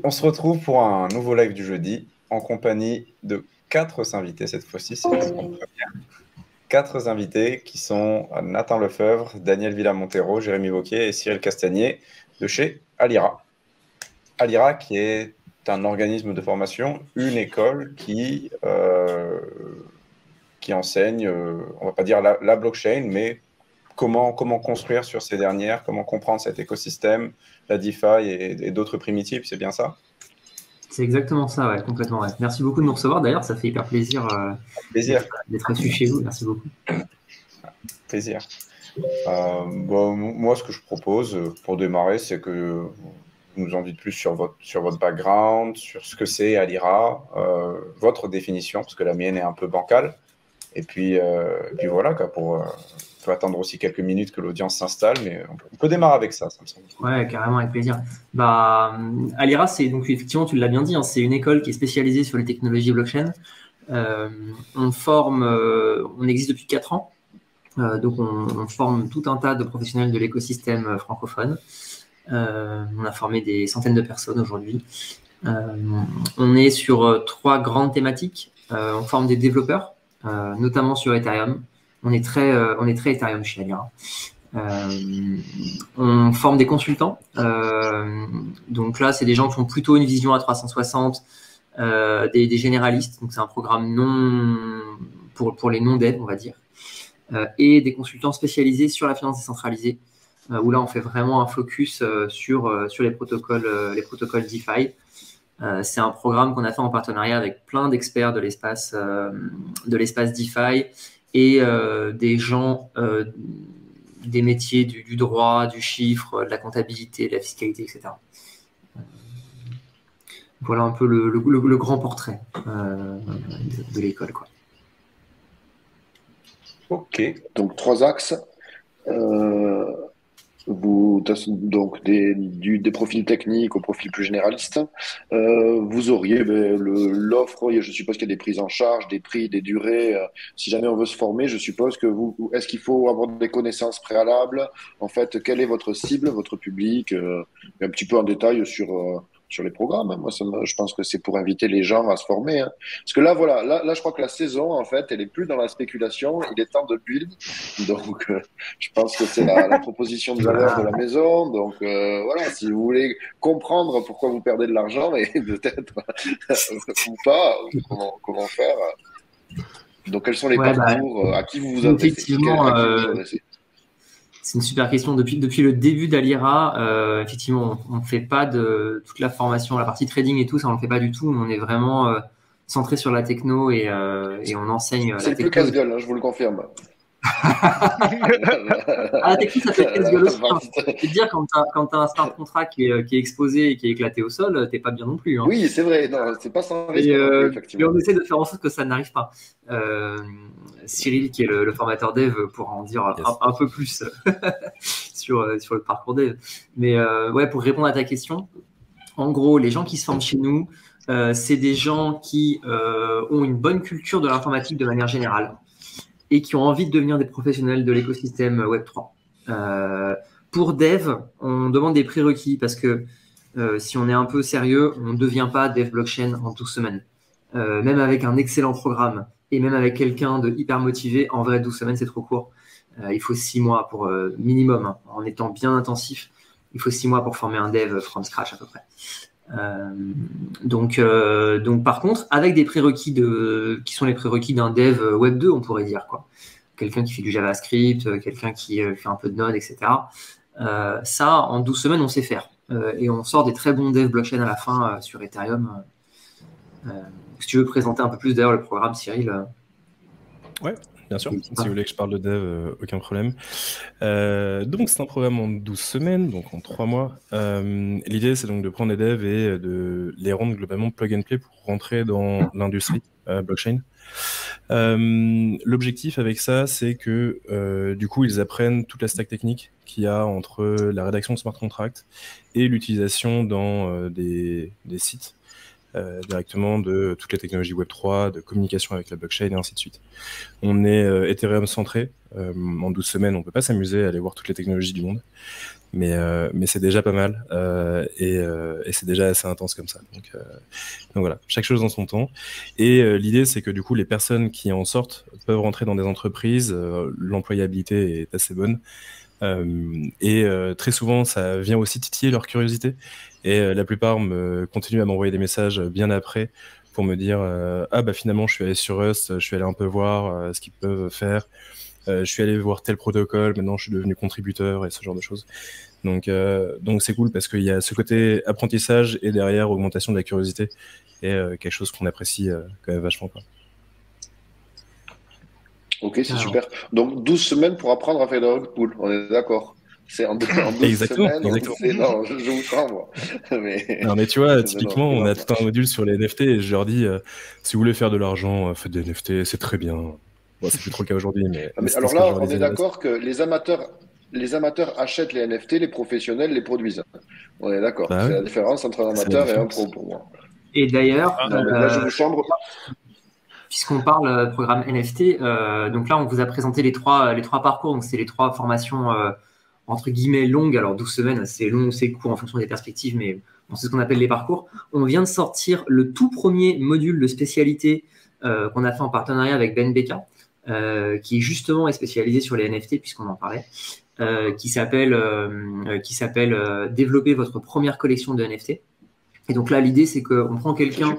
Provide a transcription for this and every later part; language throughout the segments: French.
On se retrouve pour un nouveau live du jeudi en compagnie de 4 invités cette fois-ci. C'est une première. 4 invités qui sont Nathan Lefebvre, Daniel Villa-Montero, Jérémy Wauquiez et Cyril Castagnier de chez Alira. Alira qui est un organisme de formation, une école qui enseigne, on ne va pas dire la blockchain, mais comment construire sur ces dernières, comment comprendre cet écosystème, la DeFi et d'autres primitives, c'est bien ça? C'est exactement ça, ouais, complètement. Ouais. Merci beaucoup de nous recevoir. D'ailleurs, ça fait hyper plaisir, d'être reçu chez vous. Merci beaucoup. Plaisir. Moi, ce que je propose pour démarrer, c'est que vous nous en dites plus sur votre background, sur ce que c'est Alira, votre définition, parce que la mienne est un peu bancale. Et puis voilà, quoi, faut attendre aussi quelques minutes que l'audience s'installe, mais on peut démarrer avec ça me semble. Ouais, carrément, avec plaisir. Alira, c'est donc effectivement, tu l'as bien dit, hein, c'est une école qui est spécialisée sur les technologies blockchain. On existe depuis 4 ans. Donc on forme tout un tas de professionnels de l'écosystème francophone. On a formé des centaines de personnes aujourd'hui. On est sur 3 grandes thématiques. On forme des développeurs, notamment sur Ethereum. On est très Ethereum chez Alira. On forme des consultants. Donc là, c'est des gens qui ont plutôt une vision à 360, des généralistes. Donc c'est un programme pour les non-devs, on va dire. Et des consultants spécialisés sur la finance décentralisée, où là on fait vraiment un focus sur les protocoles DeFi. C'est un programme qu'on a fait en partenariat avec plein d'experts de l'espace DeFi et des gens des métiers du droit, du chiffre, de la comptabilité, de la fiscalité, etc. Voilà un peu le grand portrait de l'école, quoi. Ok, donc 3 axes. Donc des profils techniques au profil plus généraliste. Vous auriez l'offre, je suppose qu'il y a des prises en charge, des prix, des durées. Si jamais on veut se former, je suppose que est-ce qu'il faut avoir des connaissances préalables? En fait, quelle est votre cible, votre public? Un petit peu en détail sur les programmes, hein. Moi, je pense que c'est pour inviter les gens à se former, hein. Parce que là, voilà, là, je crois que la saison, en fait, elle est plus dans la spéculation. Il est temps de build. Donc, je pense que c'est la proposition de valeur de la maison. Donc, voilà, si vous voulez comprendre pourquoi vous perdez de l'argent, et peut-être ou pas, comment faire. Donc, quels sont les parcours, à qui vous vous adressez? Effectivement, c'est une super question. Depuis le début d'Alira, effectivement, on ne fait pas de toute la formation, la partie trading et tout, ça on ne le fait pas du tout. On est vraiment centré sur la techno et on enseigne la techno. C'est le plus casse-gueule, hein, je vous le confirme. La techno, ça peut être casse-gueule aussi. Je veux dire, quand tu as un smart contract qui est exposé et qui est éclaté au sol, t'es pas bien non plus, hein. Oui, c'est vrai, non, c'est pas sans risque non plus, effectivement. Mais on essaie de faire en sorte que ça n'arrive pas. Cyril, qui est le formateur dev, pourra en dire un peu plus sur le parcours dev. Mais ouais, pour répondre à ta question, en gros, les gens qui se forment chez nous, c'est des gens qui ont une bonne culture de l'informatique de manière générale et qui ont envie de devenir des professionnels de l'écosystème Web3. Pour dev, on demande des prérequis parce que si on est un peu sérieux, on ne devient pas dev blockchain en 12 semaines. Même avec un excellent programme et même avec quelqu'un de hyper motivé, en vrai, 12 semaines, c'est trop court. Il faut 6 mois pour minimum, hein, en étant bien intensif. Il faut 6 mois pour former un dev from scratch à peu près. Donc par contre, avec des prérequis qui sont les prérequis d'un dev Web 2, on pourrait dire, quoi. Quelqu'un qui fait du JavaScript, quelqu'un qui fait un peu de Node, etc. Ça, en 12 semaines, on sait faire. Et on sort des très bons devs blockchain à la fin sur Ethereum. Si tu veux présenter un peu plus d'ailleurs le programme, Cyril. Ouais, bien sûr. Si vous voulez que je parle de dev, aucun problème. Donc, c'est un programme en 12 semaines, donc en 3 mois. L'idée, c'est donc de prendre les devs et de les rendre globalement plug and play pour rentrer dans l'industrie blockchain. L'objectif avec ça, c'est que du coup, ils apprennent toute la stack technique qu'il y a entre la rédaction de smart contracts et l'utilisation dans des sites directement de toutes les technologies Web3, de communication avec la blockchain et ainsi de suite. On est Ethereum centré, En 12 semaines, on peut pas s'amuser à aller voir toutes les technologies du monde. Mais c'est déjà pas mal et c'est déjà assez intense comme ça. Donc voilà, chaque chose dans son temps. Et l'idée, c'est que du coup, les personnes qui en sortent peuvent rentrer dans des entreprises. L'employabilité est assez bonne. Très souvent, ça vient aussi titiller leur curiosité. Et la plupart continuent à m'envoyer des messages bien après pour me dire ah bah finalement, je suis allé sur Rust, je suis allé un peu voir ce qu'ils peuvent faire. Je suis allé voir tel protocole, maintenant je suis devenu contributeur et ce genre de choses. Donc c'est cool parce qu'il y a ce côté apprentissage et derrière augmentation de la curiosité et quelque chose qu'on apprécie quand même vachement, quoi. Ok, c'est super. Donc 12 semaines pour apprendre à faire de rug pull, on est d'accord. C'est en 12 semaines. Exactement. Non, je vous crois, moi. Non, mais tu vois, Mais typiquement, on a tout un module sur les NFT et je leur dis si vous voulez faire de l'argent, faites des NFT, c'est très bien. Bon, c'est plus trop le cas aujourd'hui, mais alors là, on est d'accord que les amateurs achètent les NFT, les professionnels les produisent. On est d'accord. Bah, c'est ouais. la différence entre un amateur et un pro pour moi. Et d'ailleurs, là, je vous chambre. Puisqu'on parle programme NFT, donc là, on vous a présenté les trois parcours. Donc, c'est les 3 formations entre guillemets longues. Alors, 12 semaines, c'est long, c'est court en fonction des perspectives, mais bon, c'est ce qu'on appelle les parcours. On vient de sortir le tout premier module de spécialité qu'on a fait en partenariat avec Ben Beka, qui justement est spécialisé sur les NFT, puisqu'on en parlait, qui s'appelle Développer votre première collection de NFT. Et donc là, l'idée, c'est qu'on prend quelqu'un.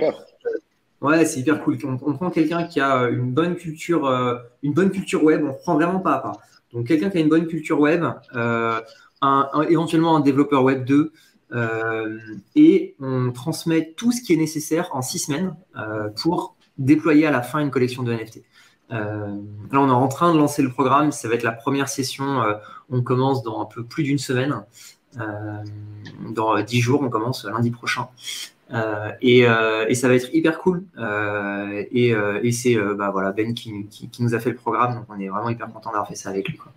Ouais, c'est hyper cool. On prend quelqu'un qui a une bonne culture web. On prend vraiment pas à pas. Donc quelqu'un qui a une bonne culture web, éventuellement un développeur web 2, et on transmet tout ce qui est nécessaire en 6 semaines pour déployer à la fin une collection de NFT. Là, on est en train de lancer le programme. Ça va être la première session. On commence dans un peu plus d'une semaine. Dans 10 jours, on commence lundi prochain. Et ça va être hyper cool. Et c'est voilà, Ben qui nous a fait le programme. Donc, on est vraiment hyper content d'avoir fait ça avec lui, quoi.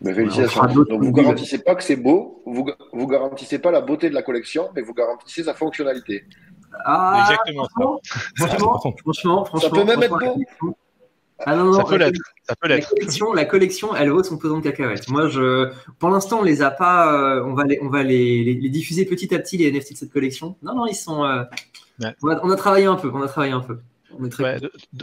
Félicitations. Donc, vous garantissez pas que c'est beau, vous garantissez pas la beauté de la collection, mais vous garantissez sa fonctionnalité. Ah, exactement. Franchement, ça peut même être beau. Ah non, ça peut l'être. La collection, elle vaut son pesant de cacahuètes. Moi, pour l'instant, on les a pas. On va les diffuser petit à petit, les NFT de cette collection. Non, ils sont. Ouais. On a travaillé un peu. On est très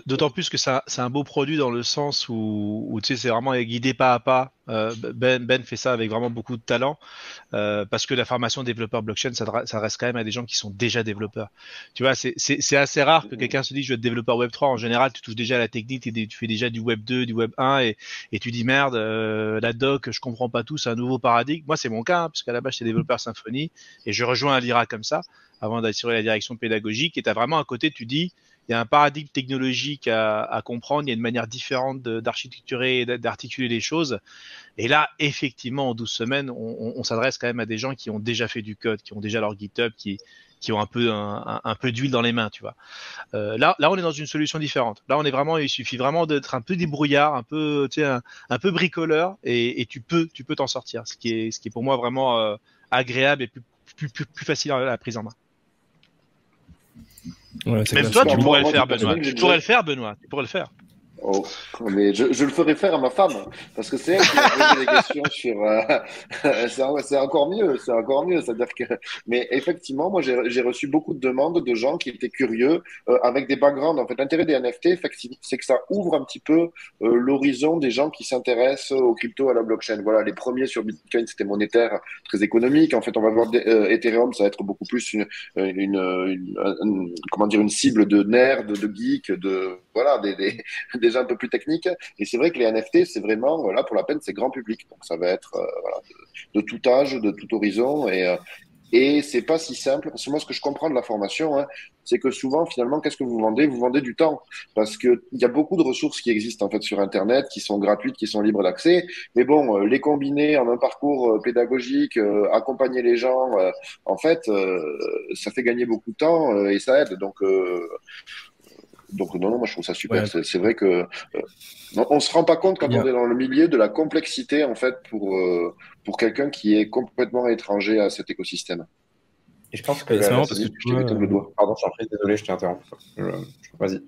d'autant plus que c'est un beau produit dans le sens où tu sais, c'est vraiment guidé pas à pas. Ben fait ça avec vraiment beaucoup de talent parce que la formation développeur blockchain, ça reste quand même à des gens qui sont déjà développeurs. Tu vois, c'est assez rare que quelqu'un se dise je vais être développeur Web 3. En général, tu touches déjà à la technique, tu fais déjà du Web 2, du Web 1 et tu dis merde, la doc, je comprends pas tout, c'est un nouveau paradigme. Moi, c'est mon cas, hein, parce qu'à la base, j'étais développeur Symfony et je rejoins l'IRA comme ça avant d'assurer la direction pédagogique. Et tu as vraiment à côté, tu dis il y a un paradigme technologique à comprendre, il y a une manière différente d'architecturer et d'articuler les choses. Et là, effectivement, en 12 semaines, on s'adresse quand même à des gens qui ont déjà fait du code, qui ont déjà leur GitHub, qui ont un peu d'huile dans les mains, tu vois. Là, on est dans une solution différente. Là, il suffit vraiment d'être un peu débrouillard, un peu bricoleur, et tu peux t'en sortir. Ce qui est pour moi vraiment agréable et plus facile à la prise en main. Ouais, même toi, tu pourrais le faire, Benoît. Tu pourrais le faire. Oh, mais je le ferai faire à ma femme, parce que c'est elle qui m'a posé des questions sur. C'est encore mieux, c'est-à-dire que. Mais effectivement, moi, j'ai reçu beaucoup de demandes de gens qui étaient curieux, avec des backgrounds. En fait, l'intérêt des NFT, effectivement, c'est que ça ouvre un petit peu l'horizon des gens qui s'intéressent aux crypto, à la blockchain. Voilà, les premiers sur Bitcoin, c'était Monetaire, très économique. En fait, on va voir Ethereum, ça va être beaucoup plus une cible de nerds, de geeks, voilà, des gens un peu plus techniques. Et c'est vrai que les NFT, c'est vraiment, là, pour la peine, c'est grand public. Donc, ça va être voilà, de tout âge, de tout horizon. Et c'est pas si simple. Parce que moi, ce que je comprends de la formation, hein, c'est que souvent, finalement, qu'est-ce que vous vendez? Vous vendez du temps. Parce que il y a beaucoup de ressources qui existent, en fait, sur Internet, qui sont gratuites, qui sont libres d'accès. Mais bon, les combiner en un parcours pédagogique, accompagner les gens, en fait, ça fait gagner beaucoup de temps et ça aide. Donc non, moi je trouve ça super. Ouais. C'est vrai que on se rend pas compte quand on est dans le milieu de la complexité en fait pour quelqu'un qui est complètement étranger à cet écosystème. Et je pense que c'est marrant parce que je t'ai vu le doigt. Pardon, je t'en prie, désolé, je t'ai interrompu. Vas-y.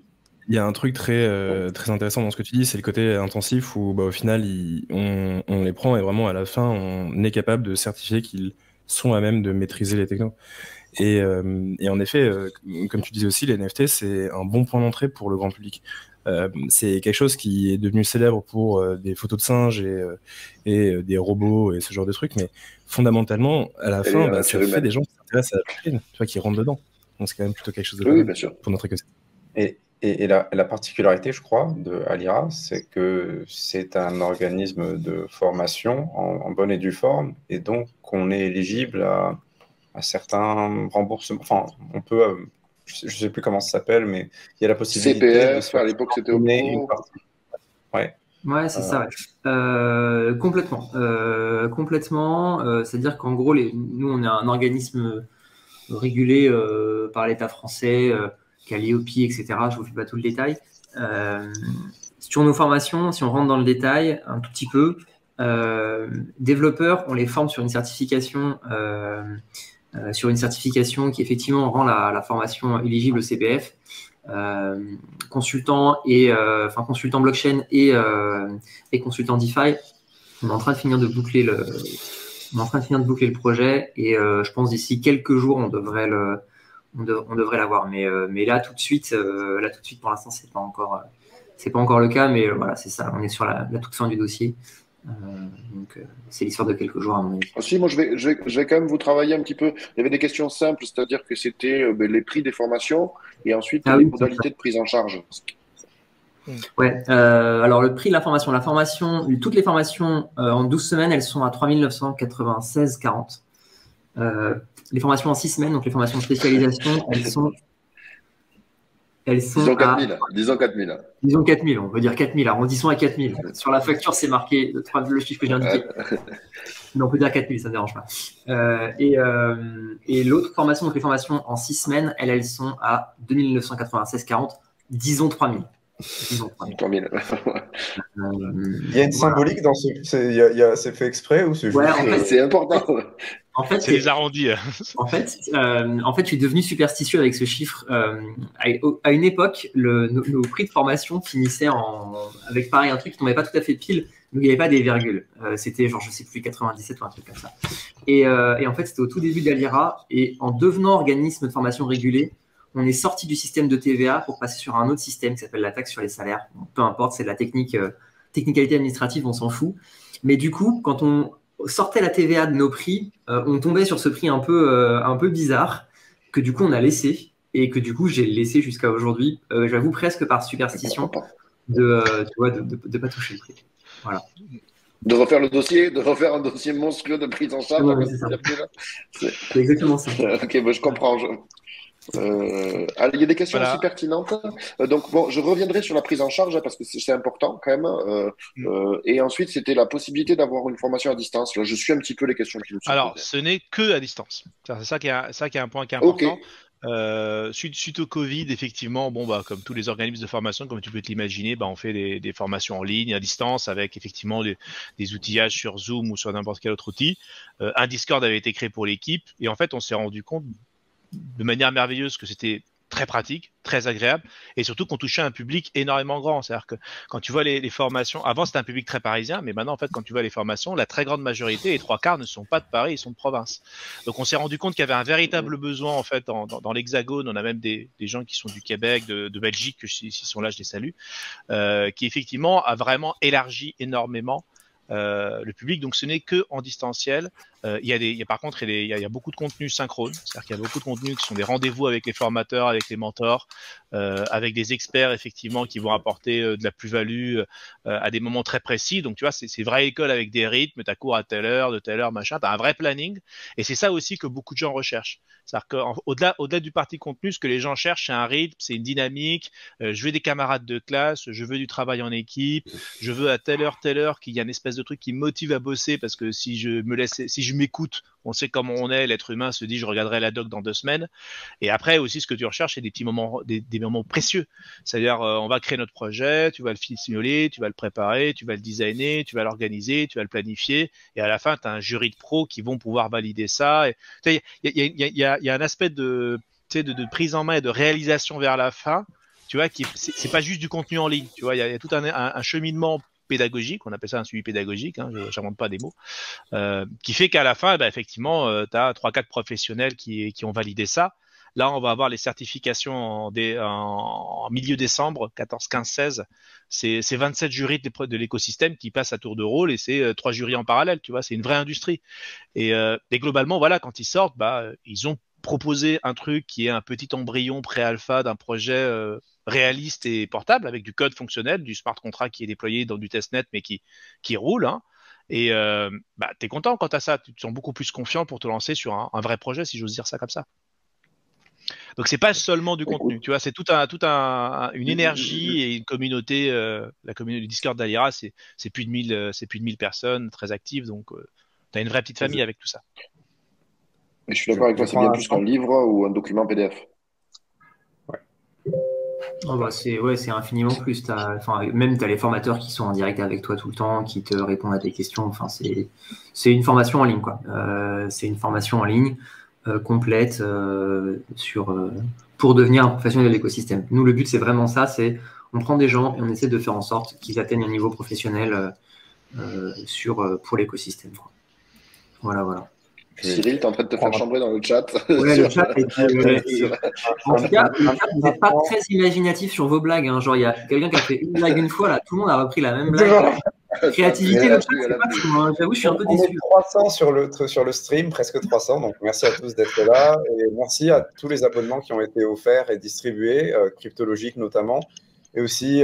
Il y a un truc très intéressant dans ce que tu dis, c'est le côté intensif où au final, on les prend et vraiment à la fin, on est capable de certifier qu'ils sont à même de maîtriser les technos. Et en effet, comme tu disais aussi, les NFT, c'est un bon point d'entrée pour le grand public. C'est quelque chose qui est devenu célèbre pour des photos de singes et des robots et ce genre de trucs, mais fondamentalement, à la fin, ça fait des gens qui s'intéressent à la vitrine, tu vois, qui rentrent dedans. Donc c'est quand même plutôt quelque chose de oui, bien sûr. pour notre écosystème. Et la particularité, je crois, de Alira, c'est que c'est un organisme de formation en bonne et due forme, et donc on est éligible à certains remboursements. Enfin, on peut, je ne sais plus comment ça s'appelle, mais il y a la possibilité CPF, à l'époque c'était au pro. Ouais, c'est ça. Ouais. Complètement. C'est-à-dire qu'en gros, nous, on est un organisme régulé par l'État français, qui a l'IOPI, etc. Je ne vous fais pas tout le détail. Sur nos formations, si on rentre dans le détail un tout petit peu, développeurs, on les forme sur une certification qui effectivement rend la formation éligible au CPF. Consultant blockchain et consultant DeFi, on est en train de finir de boucler le projet et je pense d'ici quelques jours on devrait l'avoir. Mais là tout de suite pour l'instant c'est pas encore le cas, mais voilà, c'est ça, on est sur la toute fin du dossier. Donc c'est l'histoire de quelques jours à mon avis. Aussi, moi je vais quand même vous travailler un petit peu. Il y avait des questions simples, c'est-à-dire que c'était les prix des formations et ensuite les modalités de prise en charge. Ouais, alors le prix de la formation, toutes les formations en 12 semaines, elles sont à 3 996,40. Les formations en 6 semaines, donc les formations de spécialisation, elles sont disons 4 000. Disons 4 000, on peut dire 4 000, arrondissons à 4 000. Sur la facture, c'est marqué le chiffre que j'ai indiqué. Mais on peut dire 4 000, ça ne dérange pas. Et l'autre formation, donc les formations en 6 semaines, elles sont à 2 996,40. Disons 3 000. Il y a une symbolique dans ce. C'est fait exprès ou c'est juste. Ouais, en fait, c'est important. En fait, c'est les arrondis. En fait, je suis devenu superstitieux avec ce chiffre. À une époque, nos prix de formation finissaient avec pareil un truc qui tombait pas tout à fait pile. Donc il n'y avait pas des virgules. C'était genre je sais plus 97 ou un truc comme ça. Et en fait, c'était au tout début d'Alira. Et en devenant organisme de formation régulé, on est sorti du système de TVA pour passer sur un autre système qui s'appelle la taxe sur les salaires. Donc, peu importe, c'est de la technicalité administrative, on s'en fout. Mais du coup, quand on sortait la TVA de nos prix, on tombait sur ce prix un peu bizarre que du coup on a laissé et que du coup j'ai laissé jusqu'à aujourd'hui. J'avoue presque par superstition de pas toucher le prix. Voilà. De refaire un dossier monstrueux de prise en charge. Ouais, c'est exactement ça. Ok, je comprends. Il y a des questions aussi pertinentes. Donc, bon, je reviendrai sur la prise en charge parce que c'est important quand même. Et ensuite, c'était la possibilité d'avoir une formation à distance. Là, je suis un petit peu les questions qui me sont Alors, posées. ce n'est que à distance. C'est ça qui est un point qui est important. Suite au Covid, effectivement, comme tous les organismes de formation, comme tu peux te l'imaginer, on fait des formations en ligne, à distance, avec effectivement des outillages sur Zoom ou sur n'importe quel autre outil. Un Discord avait été créé pour l'équipe et en fait, on s'est rendu compte de manière merveilleuse que c'était très pratique, très agréable et surtout qu'on touchait un public énormément grand. C'est-à-dire que quand tu vois les formations, avant c'était un public très parisien, mais maintenant en fait quand tu vois les formations, la très grande majorité, les 3/4 ne sont pas de Paris, ils sont de province. Donc on s'est rendu compte qu'il y avait un véritable besoin en fait dans l'Hexagone. On a même des gens qui sont du Québec, de Belgique, s'ils sont là je les salue, qui effectivement a vraiment élargi énormément le public. Donc ce n'est que en distanciel. Par contre, il y a beaucoup de contenus synchrones, c'est-à-dire qu'il y a beaucoup de contenus qui sont des rendez-vous avec les formateurs, avec les mentors, avec des experts effectivement qui vont apporter de la plus-value à des moments très précis. Donc tu vois, c'est vraie école avec des rythmes, t'as cours à telle heure, de telle heure, machin, t'as un vrai planning. Et c'est ça aussi que beaucoup de gens recherchent. C'est-à-dire qu'au-delà du parti contenu, ce que les gens cherchent, c'est un rythme, c'est une dynamique. Je veux des camarades de classe, je veux du travail en équipe, je veux à telle heure qu'il y ait une espèce de truc qui me motive à bosser parce que si je m'écoute, on sait comment on est, l'être humain se dit je regarderai la doc dans 2 semaines. Et après aussi ce que tu recherches, c'est des petits moments, des moments précieux. C'est-à-dire on va créer notre projet, tu vas le simuler, tu vas le préparer, tu vas le designer, tu vas l'organiser, tu vas le planifier, et à la fin tu as un jury de pros qui vont pouvoir valider ça. Il y a un aspect de prise en main et de réalisation vers la fin tu vois, c'est pas juste du contenu en ligne. Tu vois, il y a tout un cheminement pédagogique, on appelle ça un suivi pédagogique, hein, je n'invente pas des mots, qui fait qu'à la fin, effectivement, tu as 3-4 professionnels qui ont validé ça. Là, on va avoir les certifications en milieu décembre, 14, 15, 16. C'est 27 jurys de l'écosystème qui passent à tour de rôle et c'est 3 jurys en parallèle, tu vois, c'est une vraie industrie. Et globalement, voilà, quand ils sortent, ils ont proposé un truc qui est un petit embryon pré-alpha d'un projet réaliste et portable avec du code fonctionnel, du smart contract qui est déployé dans du testnet mais qui roule, hein. Et tu es content quand tu as ça, tu te sens beaucoup plus confiant pour te lancer sur un vrai projet, si j'ose dire ça comme ça. Donc c'est pas seulement du contenu, tu vois, c'est une énergie et une communauté. La communauté du Discord d'Alira, c'est plus de 1000 personnes très actives, donc tu as une vraie petite famille avec tout ça. Et je suis d'accord avec toi, c'est bien plus qu'un livre ou un document PDF. C'est infiniment plus. Même tu as les formateurs qui sont en direct avec toi tout le temps, qui te répondent à tes questions. Enfin, c'est une formation en ligne, quoi. C'est une formation en ligne complète pour devenir un professionnel de l'écosystème. Nous, le but, c'est vraiment ça. On prend des gens et on essaie de faire en sorte qu'ils atteignent un niveau professionnel pour l'écosystème. Voilà. Cyril, tu es en train de te faire chambrer dans le chat. Ouais, le chat en tout cas, vous n'êtes pas très imaginatif sur vos blagues. Hein. Genre, il y a quelqu'un qui a fait une blague une fois, là, tout le monde a repris la même blague. Créativité, le chat, c'est pas tout. Hein. J'avoue, je suis un peu déçu. On est 300 sur le stream, presque 300. Donc, merci à tous d'être là. Et merci à tous les abonnements qui ont été offerts et distribués, cryptologiques notamment. Et aussi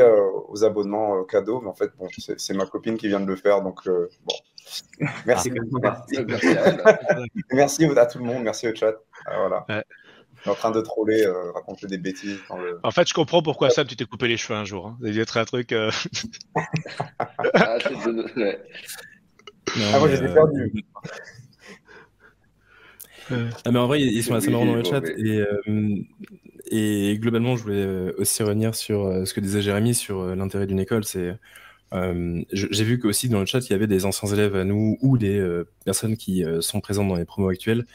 aux abonnements cadeaux. Mais en fait, bon, c'est ma copine qui vient de le faire. Donc, bon. Merci. Merci à tout le monde. Merci au chat. Voilà. Ouais. Je suis en train de troller, raconter des bêtises. En fait, je comprends pourquoi Sam, tu t'es coupé les cheveux un jour. Hein. Ça a dû être un truc. Moi, j'étais perdu. Mais en vrai, ils sont assez marrants dans le chat. Et globalement, je voulais aussi revenir sur ce que disait Jérémy sur l'intérêt d'une école. J'ai vu qu'aussi dans le chat, il y avait des anciens élèves à nous ou des personnes qui sont présentes dans les promos actuels.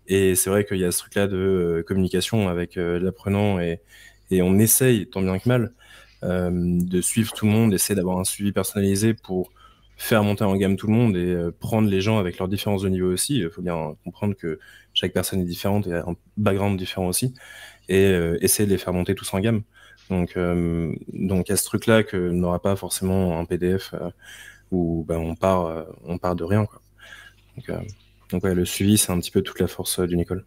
Et c'est vrai qu'il y a ce truc-là de communication avec l'apprenant et on essaye, tant bien que mal, de suivre tout le monde, essayer d'avoir un suivi personnalisé pour faire monter en gamme tout le monde et prendre les gens avec leurs différences de niveau aussi. Il faut bien comprendre que chaque personne est différente et a un background différent aussi et essayer de les faire monter tous en gamme. Donc il y a ce truc-là que n'aura pas forcément un PDF où on part de rien, quoi. Donc ouais, le suivi, c'est un petit peu toute la force d'une école.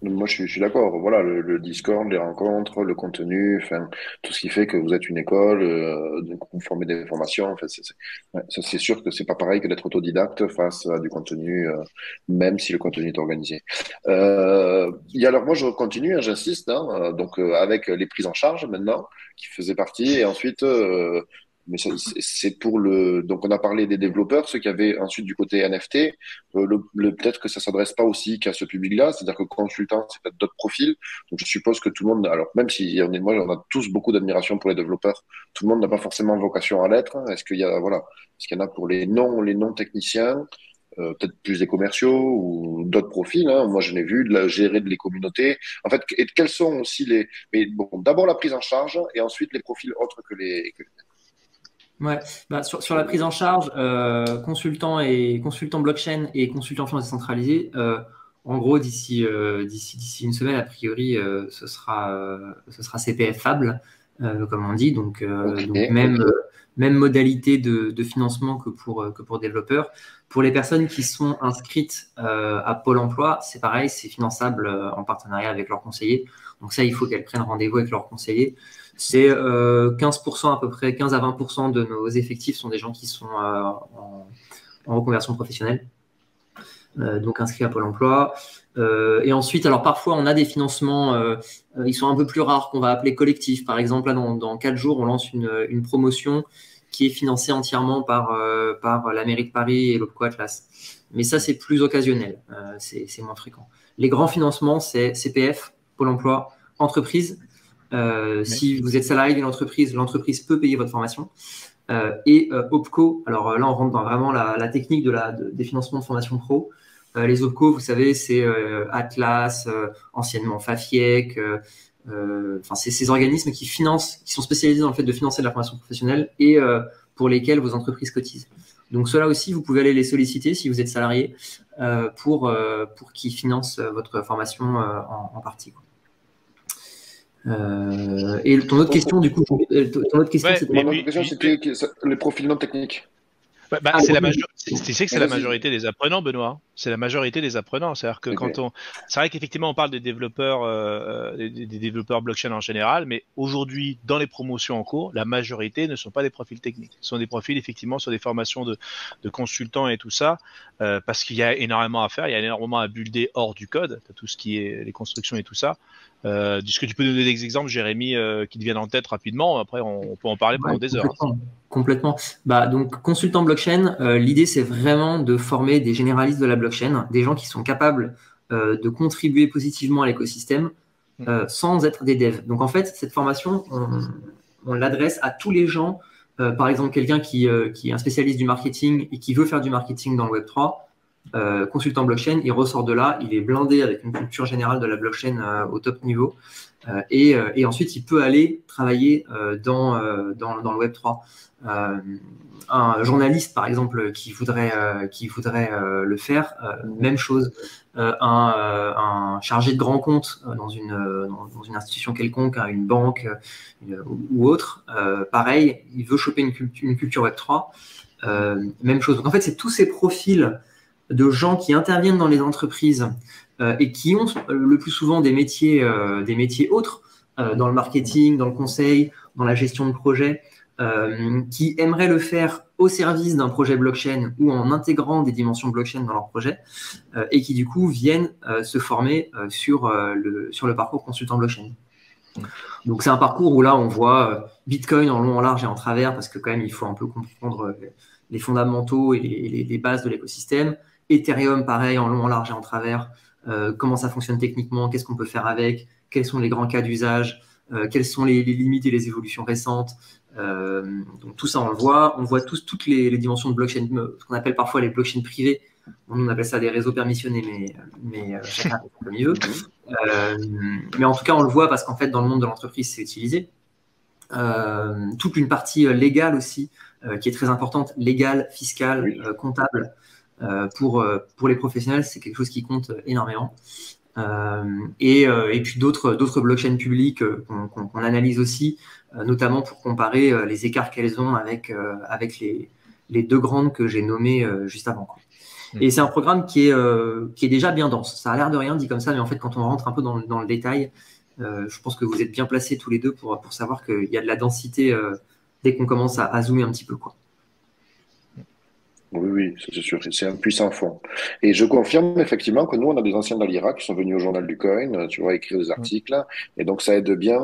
Moi, je suis d'accord. Voilà, le Discord, les rencontres, le contenu, enfin, tout ce qui fait que vous êtes une école, vous formez des formations. Enfin, c'est sûr que c'est pas pareil que d'être autodidacte face à du contenu, même si le contenu est organisé. Alors moi, je continue, hein, j'insiste, hein, donc avec les prises en charge maintenant, qui faisaient partie, et ensuite. Mais c'est pour donc on a parlé des développeurs, ceux qui avaient ensuite du côté NFT, peut-être que ça s'adresse pas aussi qu'à ce public-là, c'est-à-dire que consultant, c'est peut-être d'autres profils. Donc je suppose que tout le monde, alors même si on a tous beaucoup d'admiration pour les développeurs, tout le monde n'a pas forcément vocation à l'être. Est-ce qu'il y a pour les non techniciens, peut-être plus des commerciaux ou d'autres profils, hein. Moi, je l'ai vu, gérer les communautés. En fait, et quels sont aussi mais bon, d'abord la prise en charge et ensuite les profils autres que les. Ouais, sur la prise en charge, consultant blockchain et consultant finance décentralisée, en gros, d'ici une semaine, a priori, ce sera CPF-able, comme on dit. Donc même modalité de financement que pour développeurs. Pour les personnes qui sont inscrites à Pôle emploi, c'est pareil, c'est finançable en partenariat avec leur conseiller. Donc ça, il faut qu'elles prennent rendez-vous avec leur conseiller. C'est 15% à peu près, 15 à 20% de nos effectifs sont des gens qui sont en reconversion professionnelle, donc inscrits à Pôle emploi. Et ensuite, alors parfois, on a des financements, ils sont un peu plus rares, qu'on va appeler collectifs. Par exemple, là, dans 4 jours, on lance une promotion qui est financée entièrement par la mairie de Paris et l'OPCO Atlas. Mais ça, c'est plus occasionnel, c'est moins fréquent. Les grands financements, c'est CPF, Pôle emploi, entreprise. Si vous êtes salarié d'une entreprise, l'entreprise peut payer votre formation. Et OPCO, alors là, on rentre dans vraiment la technique des financements de formation pro. Les OPCO, vous savez, c'est Atlas, anciennement Fafiec, ces organismes qui sont spécialisés dans le fait de financer de la formation professionnelle et pour lesquels vos entreprises cotisent. Donc ceux-là aussi, vous pouvez aller les solliciter si vous êtes salarié pour qu'ils financent votre formation en partie, quoi. Et ton autre question, du coup, c'était les profils non techniques. Tu sais que c'est la majorité des apprenants, Benoît. C'est la majorité des apprenants. C'est-à-dire que c'est vrai qu'effectivement on parle des développeurs blockchain en général, mais aujourd'hui dans les promotions en cours, la majorité ne sont pas des profils techniques. Ce sont des profils effectivement sur des formations de consultants et tout ça, parce qu'il y a énormément à faire, il y a énormément à builder hors du code, tout ce qui est les constructions et tout ça. Est-ce que tu peux donner des exemples, Jérémy, qui te viennent en tête rapidement? Après, on peut en parler pendant des heures. Complètement. Donc, consultant blockchain, l'idée, c'est vraiment de former des généralistes de la blockchain, des gens qui sont capables de contribuer positivement à l'écosystème sans être des devs. Donc, en fait, cette formation, on l'adresse à tous les gens. Par exemple, quelqu'un qui est un spécialiste du marketing et qui veut faire du marketing dans le Web3, consultant blockchain, il ressort de là, il est blindé avec une culture générale de la blockchain au top niveau, et ensuite il peut aller travailler dans le Web3. Un journaliste par exemple qui voudrait le faire, même chose. Un chargé de grand compte dans une institution quelconque, une banque ou autre, pareil, il veut choper une culture Web3, même chose. Donc en fait, c'est tous ces profils de gens qui interviennent dans les entreprises et qui ont le plus souvent des métiers autres, dans le marketing, dans le conseil, dans la gestion de projet, qui aimeraient le faire au service d'un projet blockchain ou en intégrant des dimensions blockchain dans leur projet, et qui du coup viennent se former sur le parcours consultant blockchain. Donc c'est un parcours où là on voit Bitcoin en long, en large et en travers, parce que quand même il faut un peu comprendre les fondamentaux et les bases de l'écosystème. Ethereum, pareil, en long, en large et en travers. Comment ça fonctionne techniquement, qu'est-ce qu'on peut faire avec, quels sont les grands cas d'usage, quelles sont les limites et les évolutions récentes. Donc tout ça, on le voit. On voit toutes les dimensions de blockchain, ce qu'on appelle parfois les blockchains privées. On appelle ça des réseaux permissionnés, mais chacun fait comme il veut. Mais en tout cas, on le voit parce qu'en fait, dans le monde de l'entreprise, c'est utilisé. Toute une partie légale aussi, qui est très importante, légale, fiscale, comptable. Pour les professionnels, c'est quelque chose qui compte énormément. Et puis d'autres blockchains publiques qu'on analyse aussi, notamment pour comparer les écarts qu'elles ont avec les deux grandes que j'ai nommées juste avant, quoi. Et c'est un programme qui est déjà bien dense. Ça a l'air de rien dit comme ça, mais en fait, quand on rentre un peu dans le détail, je pense que vous êtes bien placés tous les deux pour savoir qu'il y a de la densité dès qu'on commence à zoomer un petit peu, quoi. Oui, c'est sûr, c'est un puissant fond. Et je confirme effectivement que nous, on a des anciens de l'IRA qui sont venus au Journal du Coin, tu vois, écrire des articles. Et donc, ça aide bien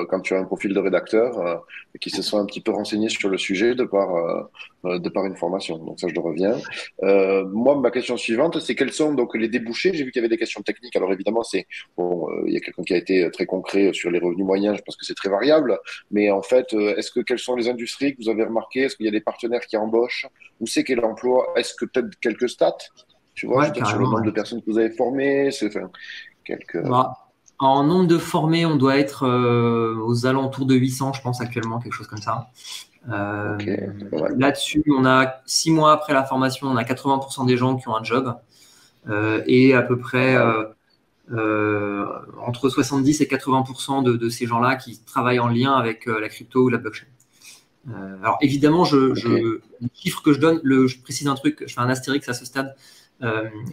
quand tu as un profil de rédacteur qui se soit un petit peu renseigné sur le sujet de par une formation. Donc, ça, je le reviens. Moi, ma question suivante, c'est quels sont donc les débouchés? J'ai vu qu'il y avait des questions techniques. Alors, évidemment, il y a quelqu'un qui a été très concret sur les revenus moyens. Je pense que c'est très variable. Mais en fait, quelles sont les industries que vous avez remarquées? Est-ce qu'il y a des partenaires qui embauchent? Où c'est qu'est l'emploi? Est-ce que peut-être quelques stats, tu vois, sur le nombre de personnes que vous avez formées, en nombre de formés, on doit être aux alentours de 800, je pense, actuellement, quelque chose comme ça. Là-dessus, on a 6 mois après la formation, on a 80% des gens qui ont un job et à peu près entre 70 et 80% de ces gens-là qui travaillent en lien avec la crypto ou la blockchain. Alors évidemment, les chiffres que je donne, je précise un truc, je fais un astérix à ce stade.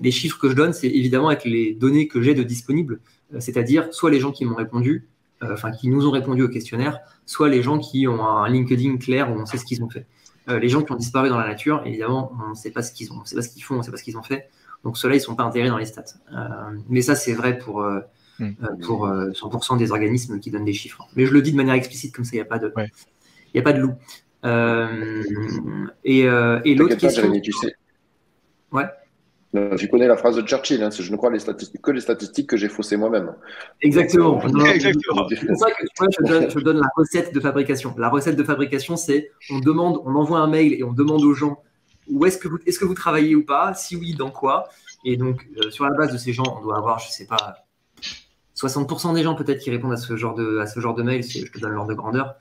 Les chiffres que je donne, c'est évidemment avec les données que j'ai de disponibles, c'est-à-dire soit les gens qui m'ont répondu, qui nous ont répondu au questionnaire, soit les gens qui ont un LinkedIn clair où on sait ce qu'ils ont fait. Les gens qui ont disparu dans la nature, évidemment, on ne sait pas ce qu'ils ont, on ne sait pas ce qu'ils font, on ne sait pas ce qu'ils ont fait. Donc ceux-là, ils ne sont pas intégrés dans les stats. Mais ça, c'est vrai pour 100% des organismes qui donnent des chiffres. Mais je le dis de manière explicite, comme ça, il n'y a pas de... Ouais. Il n'y a pas de loup. Et l'autre question... Jérémy, tu sais. Ouais. Tu connais la phrase de Churchill, hein, c'est je ne crois les statistiques que j'ai faussées moi-même. Exactement. Exactement. C'est pour ça que je donne la recette de fabrication. La recette de fabrication, c'est on envoie un mail et on demande aux gens est-ce que vous travaillez ou pas, si oui, dans quoi. Et donc, sur la base de ces gens, on doit avoir, je ne sais pas, 60% des gens peut-être qui répondent à ce genre de mail, je te donne l'ordre de grandeur.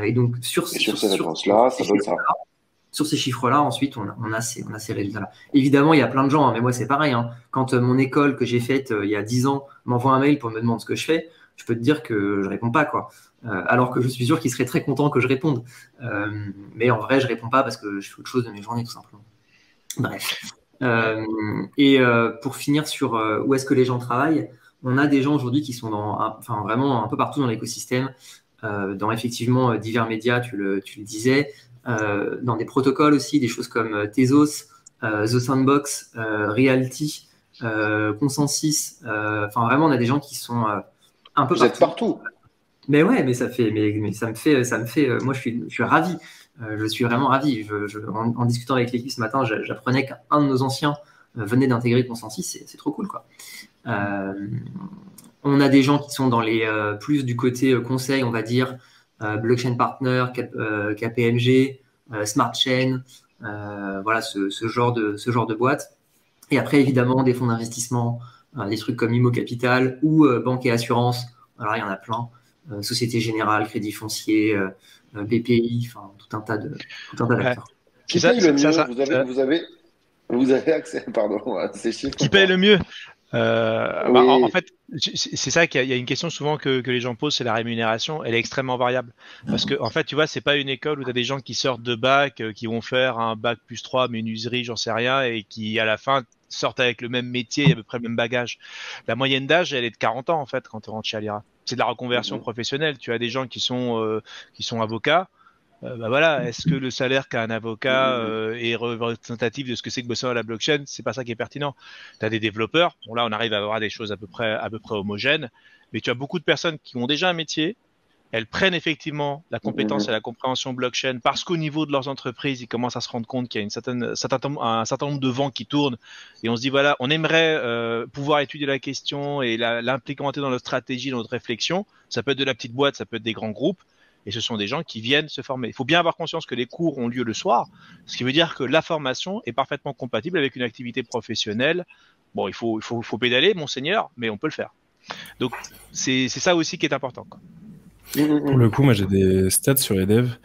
Et donc sur ces réponses-là, ça donne ça. Sur ces chiffres-là, ensuite, on a ces résultats-là. Évidemment, il y a plein de gens, mais moi, c'est pareil. Quand mon école que j'ai faite il y a 10 ans m'envoie un mail pour me demander ce que je fais, je peux te dire que je réponds pas, quoi. Alors que je suis sûr qu'ils seraient très contents que je réponde. Mais en vrai, je réponds pas parce que je fais autre chose de mes journées, tout simplement. Bref. Pour finir sur où est-ce que les gens travaillent, on a des gens aujourd'hui qui sont vraiment un peu partout dans l'écosystème, dans effectivement divers médias, tu le disais, dans des protocoles aussi, des choses comme Tezos, The Sandbox, Reality, Consensus. Vraiment, on a des gens qui sont un peu partout. Vous êtes partout. Mais ouais, mais ça me fait. Moi, je suis ravi. Je suis vraiment ravi. En discutant avec l'équipe ce matin, j'apprenais qu'un de nos anciens venait d'intégrer Consensus. C'est trop cool, quoi. On a des gens qui sont dans plus du côté conseil, on va dire, blockchain partner, KPMG, Smart Chain, voilà ce genre de boîte. Et après, évidemment, des fonds d'investissement, des trucs comme Imo Capital ou banque et assurance. Alors, il y en a plein. Société Générale, Crédit Foncier, BPI, enfin tout un tas d'acteurs. Qui paye le mieux? Vous avez accès, pardon, à ces chiffres. Qui paye le mieux? Oui. En fait, c'est ça qu'il y a une question souvent que les gens posent, c'est la rémunération. Elle est extrêmement variable. Parce que, en fait, tu vois, c'est pas une école où tu as des gens qui sortent de bac, qui vont faire un bac plus 3, menuiserie, j'en sais rien, et qui, à la fin, sortent avec le même métier, à peu près le même bagage. La moyenne d'âge, elle est de 40 ans, en fait, quand tu rentres chez Alira. C'est de la reconversion professionnelle. Tu as des gens qui sont avocats. Voilà, est-ce que le salaire qu'a un avocat est représentatif de ce que c'est que bosser à la blockchain? C'est pas ça qui est pertinent. Tu as des développeurs, bon là on arrive à avoir des choses à peu près homogènes, mais tu as beaucoup de personnes qui ont déjà un métier, elles prennent effectivement la compétence et la compréhension blockchain parce qu'au niveau de leurs entreprises, ils commencent à se rendre compte qu'il y a un certain nombre de vents qui tournent et on se dit voilà, on aimerait pouvoir étudier la question et l'implémenter dans notre stratégie, dans notre réflexion. Ça peut être de la petite boîte, ça peut être des grands groupes. Et ce sont des gens qui viennent se former. Il faut bien avoir conscience que les cours ont lieu le soir, ce qui veut dire que la formation est parfaitement compatible avec une activité professionnelle. Bon, il faut pédaler, monseigneur, mais on peut le faire. Donc, c'est ça aussi qui est important, quoi. Pour le coup, moi j'ai des stats sur les devs.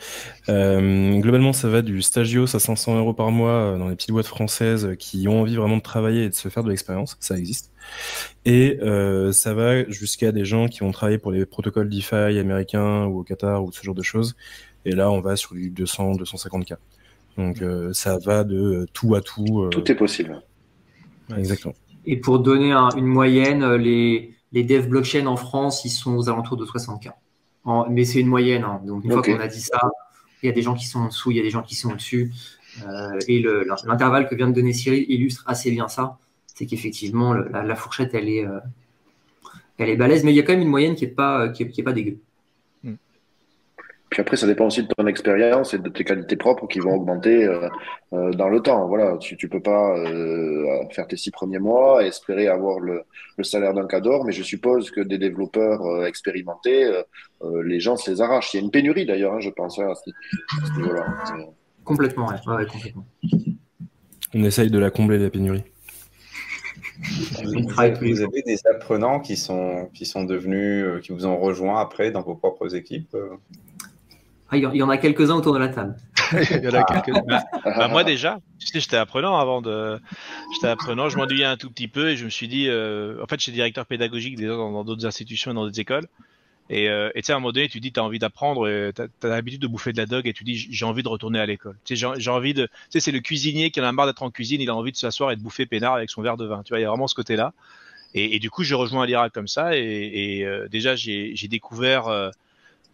Globalement, ça va du stagios à 500 € par mois dans les petites boîtes françaises qui ont envie vraiment de travailler et de se faire de l'expérience. Ça existe. Et ça va jusqu'à des gens qui vont travailler pour les protocoles DeFi américains ou au Qatar ou ce genre de choses. Et là, on va sur du 200-250K. Donc ça va de tout à tout. Tout est possible. Exactement. Et pour donner une moyenne, les devs blockchain en France, ils sont aux alentours de 60K. Mais c'est une moyenne. Donc, une fois qu'on a dit ça, il y a des gens qui sont en dessous, il y a des gens qui sont au-dessus. Et l'intervalle que vient de donner Cyril illustre assez bien ça. C'est qu'effectivement, la fourchette, elle est balèze. Mais il y a quand même une moyenne qui est pas dégueu. Puis après, ça dépend aussi de ton expérience et de tes qualités propres qui vont augmenter dans le temps. Voilà, tu peux pas faire tes 6 premiers mois et espérer avoir le salaire d'un cador, mais je suppose que des développeurs expérimentés, les gens se les arrachent. Il y a une pénurie d'ailleurs, je pense, à ce niveau-là. Complètement, ouais, complètement. On essaye de la combler, la pénurie. Vous avez des apprenants qui sont devenus, qui vous ont rejoint après dans vos propres équipes? Il y en a quelques-uns autour de la table. Il y en a quelques-uns. Moi déjà, tu sais, j'étais apprenant je m'ennuyais un tout petit peu et je me suis dit, en fait, j'étais directeur pédagogique dans d'autres institutions et dans d'autres écoles. Et tu sais, à un moment donné, tu dis, tu as envie d'apprendre, tu as l'habitude de bouffer de la dogue et tu dis, j'ai envie de retourner à l'école. Tu sais, j'ai envie de. Tu sais, c'est le cuisinier qui en a marre d'être en cuisine, il a envie de s'asseoir et de bouffer peinard avec son verre de vin. Tu vois, il y a vraiment ce côté-là. Et du coup, je rejoins Alira comme ça. Et déjà, j'ai découvert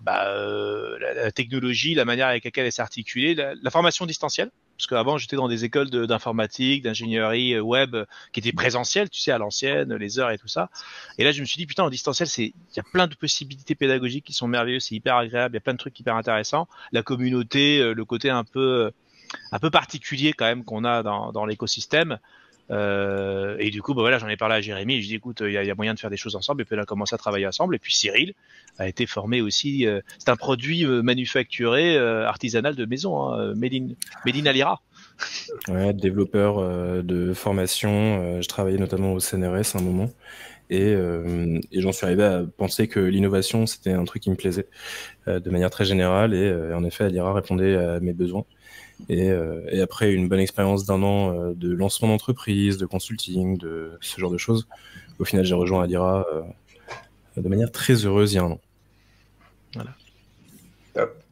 la technologie, la manière avec laquelle elle s'est articulée, la formation distancielle. Parce qu'avant, j'étais dans des écoles d'informatique, d'ingénierie web qui étaient présentielles, tu sais, à l'ancienne, les heures et tout ça. Et là, je me suis dit, putain, en distanciel, il y a plein de possibilités pédagogiques qui sont merveilleuses, c'est hyper agréable, il y a plein de trucs hyper intéressants. La communauté, le côté un peu particulier quand même qu'on a dans l'écosystème. Et du coup, voilà, j'en ai parlé à Jérémy. Je dis, écoute, il y a moyen de faire des choses ensemble. Et puis on a commencé à travailler ensemble. Et puis Cyril a été formé aussi. C'est un produit manufacturé artisanal de maison, made in Alira. Ouais, développeur de formation. Je travaillais notamment au CNRS à un moment. Et j'en suis arrivé à penser que l'innovation, c'était un truc qui me plaisait de manière très générale. Et en effet, Alira répondait à mes besoins. Et après une bonne expérience d'un an de lancement d'entreprise, de consulting, de ce genre de choses, au final, j'ai rejoint Alira de manière très heureuse il y a un an. Voilà. Top.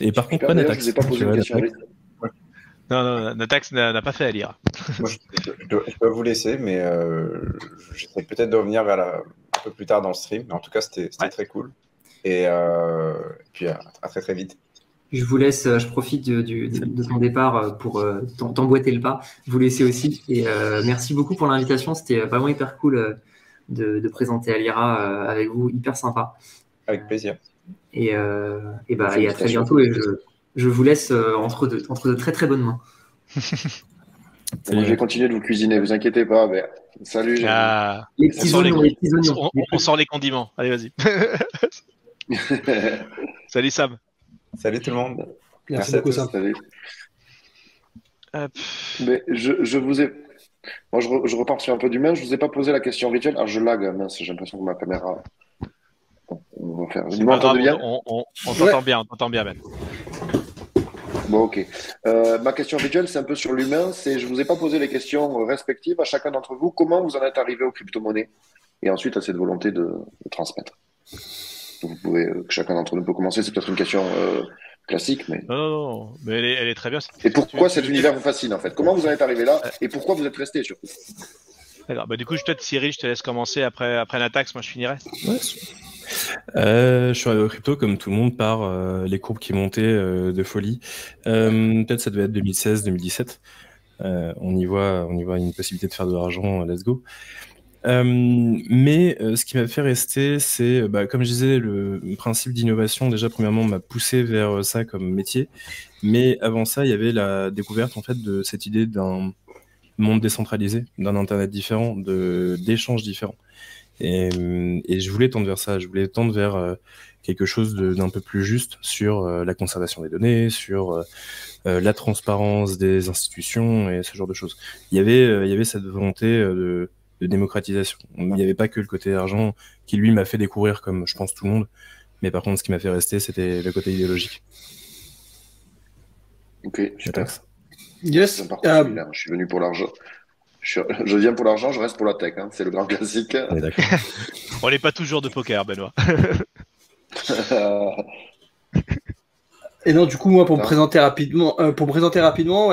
Et par contre, pas Natax. Je vous ai pas posé une question. Non, Natax n'a pas fait Alira. Moi, je dois vous laisser, mais j'essaie peut-être de revenir un peu plus tard dans le stream. Mais en tout cas, c'était très cool. Et puis à très très vite. Je vous laisse, je profite de ton départ pour t'emboîter le pas, vous laisser aussi. Et merci beaucoup pour l'invitation, c'était vraiment hyper cool de présenter Alira avec vous, hyper sympa. Avec plaisir. Et à très bientôt. Et je vous laisse entre de très très bonnes mains. Moi, je vais continuer de vous cuisiner, vous inquiétez pas. Mais... Salut. Les petits oignons. On sort les condiments. Allez, vas-y. Salut Sam. Salut tout le monde. Merci beaucoup, Sam. Salut. Mais je vous ai. Moi, je repars sur un peu d'humain. Je vous ai pas posé la question rituelle. Alors, je lag, mince, j'ai l'impression que ma caméra. Bon, on va faire. On t'entend bien, on t'entend bien, Ben. Bon, ok. Ma question rituelle, c'est un peu sur l'humain. Je vous ai pas posé les questions respectives à chacun d'entre vous. Comment vous en êtes arrivé aux crypto-monnaies? Et ensuite à cette volonté de transmettre. Donc, vous pouvez, chacun d'entre nous peut commencer. C'est peut-être une question classique, mais. Non, mais elle est très bien. Et pourquoi cet univers vous fascine en fait? Comment vous en êtes arrivé là et pourquoi vous êtes resté surtout? D'accord. Du coup, peut-être Cyril, je te laisse commencer après Natax, moi je finirai. Ouais. Je suis arrivé au crypto comme tout le monde par les courbes qui montaient de folie. Peut-être ça devait être 2016-2017. On y voit une possibilité de faire de l'argent. Let's go. Mais ce qui m'a fait rester, c'est, comme je disais, le principe d'innovation, déjà, premièrement, m'a poussé vers ça comme métier. Mais avant ça, il y avait la découverte, en fait, de cette idée d'un monde décentralisé, d'un Internet différent, d'échanges différents. Et je voulais tendre vers ça. Je voulais tendre vers quelque chose d'un peu plus juste sur la conservation des données, sur la transparence des institutions et ce genre de choses. Il y avait cette volonté de démocratisation. Il n'y avait pas que le côté argent qui, lui, m'a fait découvrir, comme je pense tout le monde. Mais par contre, ce qui m'a fait rester, c'était le côté idéologique. Ok, super. Yes. Je suis venu pour l'argent. Je viens pour l'argent, je reste pour la tech. Hein. C'est le grand classique. On est d'accord. On n'est pas toujours de poker, Benoît. Et non, du coup, moi, pour me présenter rapidement,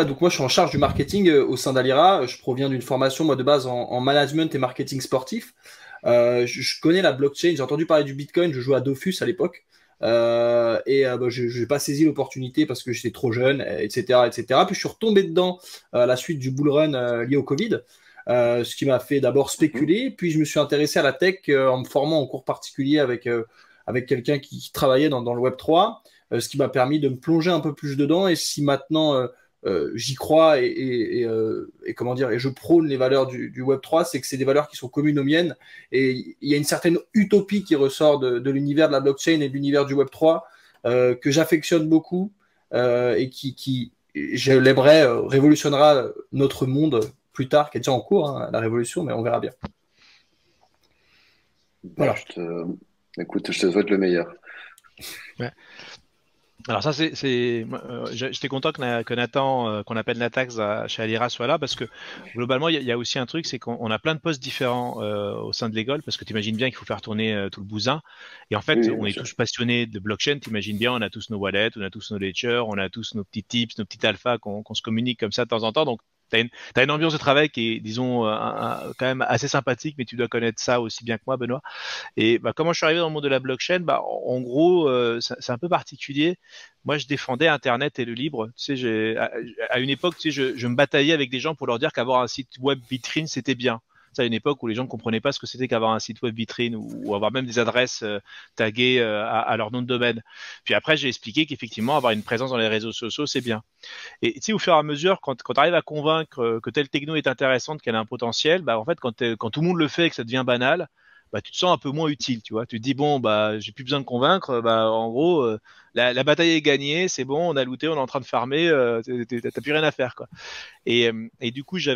donc moi, je suis en charge du marketing au sein d'Alira. Je proviens d'une formation, moi, de base en management et marketing sportif. Je connais la blockchain, j'ai entendu parler du Bitcoin, je jouais à Dofus à l'époque. Je n'ai pas saisi l'opportunité parce que j'étais trop jeune, etc., etc. Puis je suis retombé dedans à la suite du bull run lié au Covid, ce qui m'a fait d'abord spéculer. Puis je me suis intéressé à la tech en me formant en cours particulier avec quelqu'un qui travaillait dans le Web3. Ce qui m'a permis de me plonger un peu plus dedans. Et si maintenant j'y crois et comment dire, et je prône les valeurs du Web3, c'est que c'est des valeurs qui sont communes aux miennes. Et il y a une certaine utopie qui ressort de l'univers de la blockchain et de l'univers du Web3 que j'affectionne beaucoup et qui je l'aimerais, révolutionnera notre monde plus tard, qui est déjà en cours, hein, la révolution, mais on verra bien. Voilà. Écoute, je te souhaite le meilleur. Ouais. Alors ça, j'étais content que Nathan, qu'on appelle Natax chez Alira, soit là, parce que globalement, il y a aussi un truc, c'est qu'on a plein de postes différents au sein de l'école, parce que tu imagines bien qu'il faut faire tourner tout le bousin. Et en fait, oui, on est tous passionnés de blockchain, tu imagines bien, on a tous nos wallets, on a tous nos ledgers, on a tous nos petits tips, nos petits alphas qu'on se communique comme ça de temps en temps. Donc, t'as une ambiance de travail qui est, disons, quand même assez sympathique, mais tu dois connaître ça aussi bien que moi, Benoît. Et comment je suis arrivé dans le monde de la blockchain, en gros, c'est un peu particulier. Moi, je défendais Internet et le libre. Tu sais, à une époque, tu sais, je me bataillais avec des gens pour leur dire qu'avoir un site web vitrine, c'était bien. C'est à une époque où les gens ne comprenaient pas ce que c'était qu'avoir un site web vitrine ou avoir même des adresses taguées à leur nom de domaine. Puis après, j'ai expliqué qu'effectivement, avoir une présence dans les réseaux sociaux, c'est bien. Et tu sais, au fur et à mesure, quand tu arrives à convaincre que telle techno est intéressante, qu'elle a un potentiel, en fait, quand tout le monde le fait et que ça devient banal, bah, tu te sens un peu moins utile, tu vois. Tu te dis, bon, bah, j'ai plus besoin de convaincre, bah, en gros, la bataille est gagnée, c'est bon, on a looté, on est en train de farmer, t'as plus rien à faire, quoi. Et du coup, je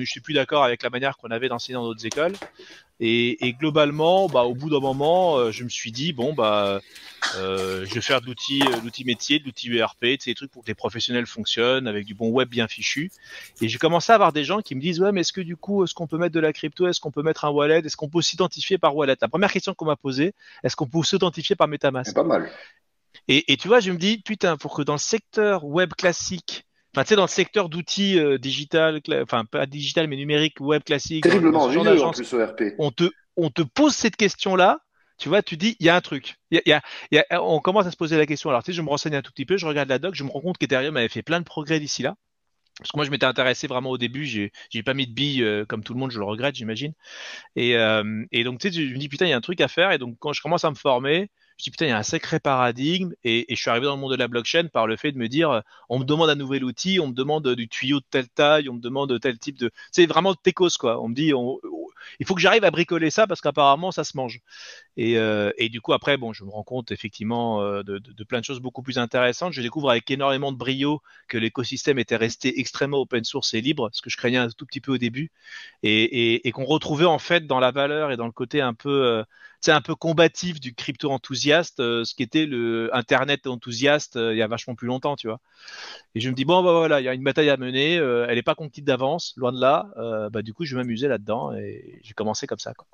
suis plus d'accord avec la manière qu'on avait d'enseigner dans d'autres écoles. Et globalement, bah, au bout d'un moment, je me suis dit, bon, bah, je vais faire de l'outil métier, de l'outil ERP, des trucs pour que les professionnels fonctionnent avec du bon web bien fichu. Et j'ai commencé à avoir des gens qui me disent, ouais, mais est-ce que du coup, est-ce qu'on peut mettre de la crypto, est-ce qu'on peut mettre un wallet, est-ce qu'on peut s'identifier par wallet? La première question qu'on m'a posée, est-ce qu'on peut s'identifier par MetaMask? C'est pas mal. Et tu vois, je me dis, putain, pour que dans le secteur web classique, enfin, tu sais, dans le secteur d'outils digital, enfin, pas digital, mais numérique, web classique, Terriblement dans ce genre ennuyeux en d'agence, plus ERP. on te pose cette question-là, tu vois, tu dis, il y a un truc. On commence à se poser la question. Alors, tu sais, je me renseigne un tout petit peu, je regarde la doc, je me rends compte qu'Ethereum avait fait plein de progrès d'ici là. Parce que moi, je m'étais intéressé vraiment au début, j'ai pas mis de billes comme tout le monde, je le regrette, j'imagine. Et donc, tu sais, je me dis, putain, il y a un truc à faire. Et donc, quand je commence à me former, je dis, putain, il y a un sacré paradigme. Et je suis arrivé dans le monde de la blockchain par le fait de me dire, on me demande un nouvel outil, on me demande du tuyau de telle taille, on me demande tel type de. C'est vraiment techos, quoi. On me dit, il faut que j'arrive à bricoler ça parce qu'apparemment, ça se mange. Et du coup, après, bon, je me rends compte effectivement de plein de choses beaucoup plus intéressantes. Je découvre avec énormément de brio que l'écosystème était resté extrêmement open source et libre, ce que je craignais un tout petit peu au début, et qu'on retrouvait en fait dans la valeur et dans le côté un peu, un peu combatif du crypto enthousiaste, ce qui était le Internet enthousiaste il y a vachement plus longtemps, tu vois. Et je me dis bon, bah voilà, il y a une bataille à mener, elle n'est pas conquise d'avance, loin de là. Bah du coup, je vais m'amuser là-dedans et j'ai commencé comme ça, quoi.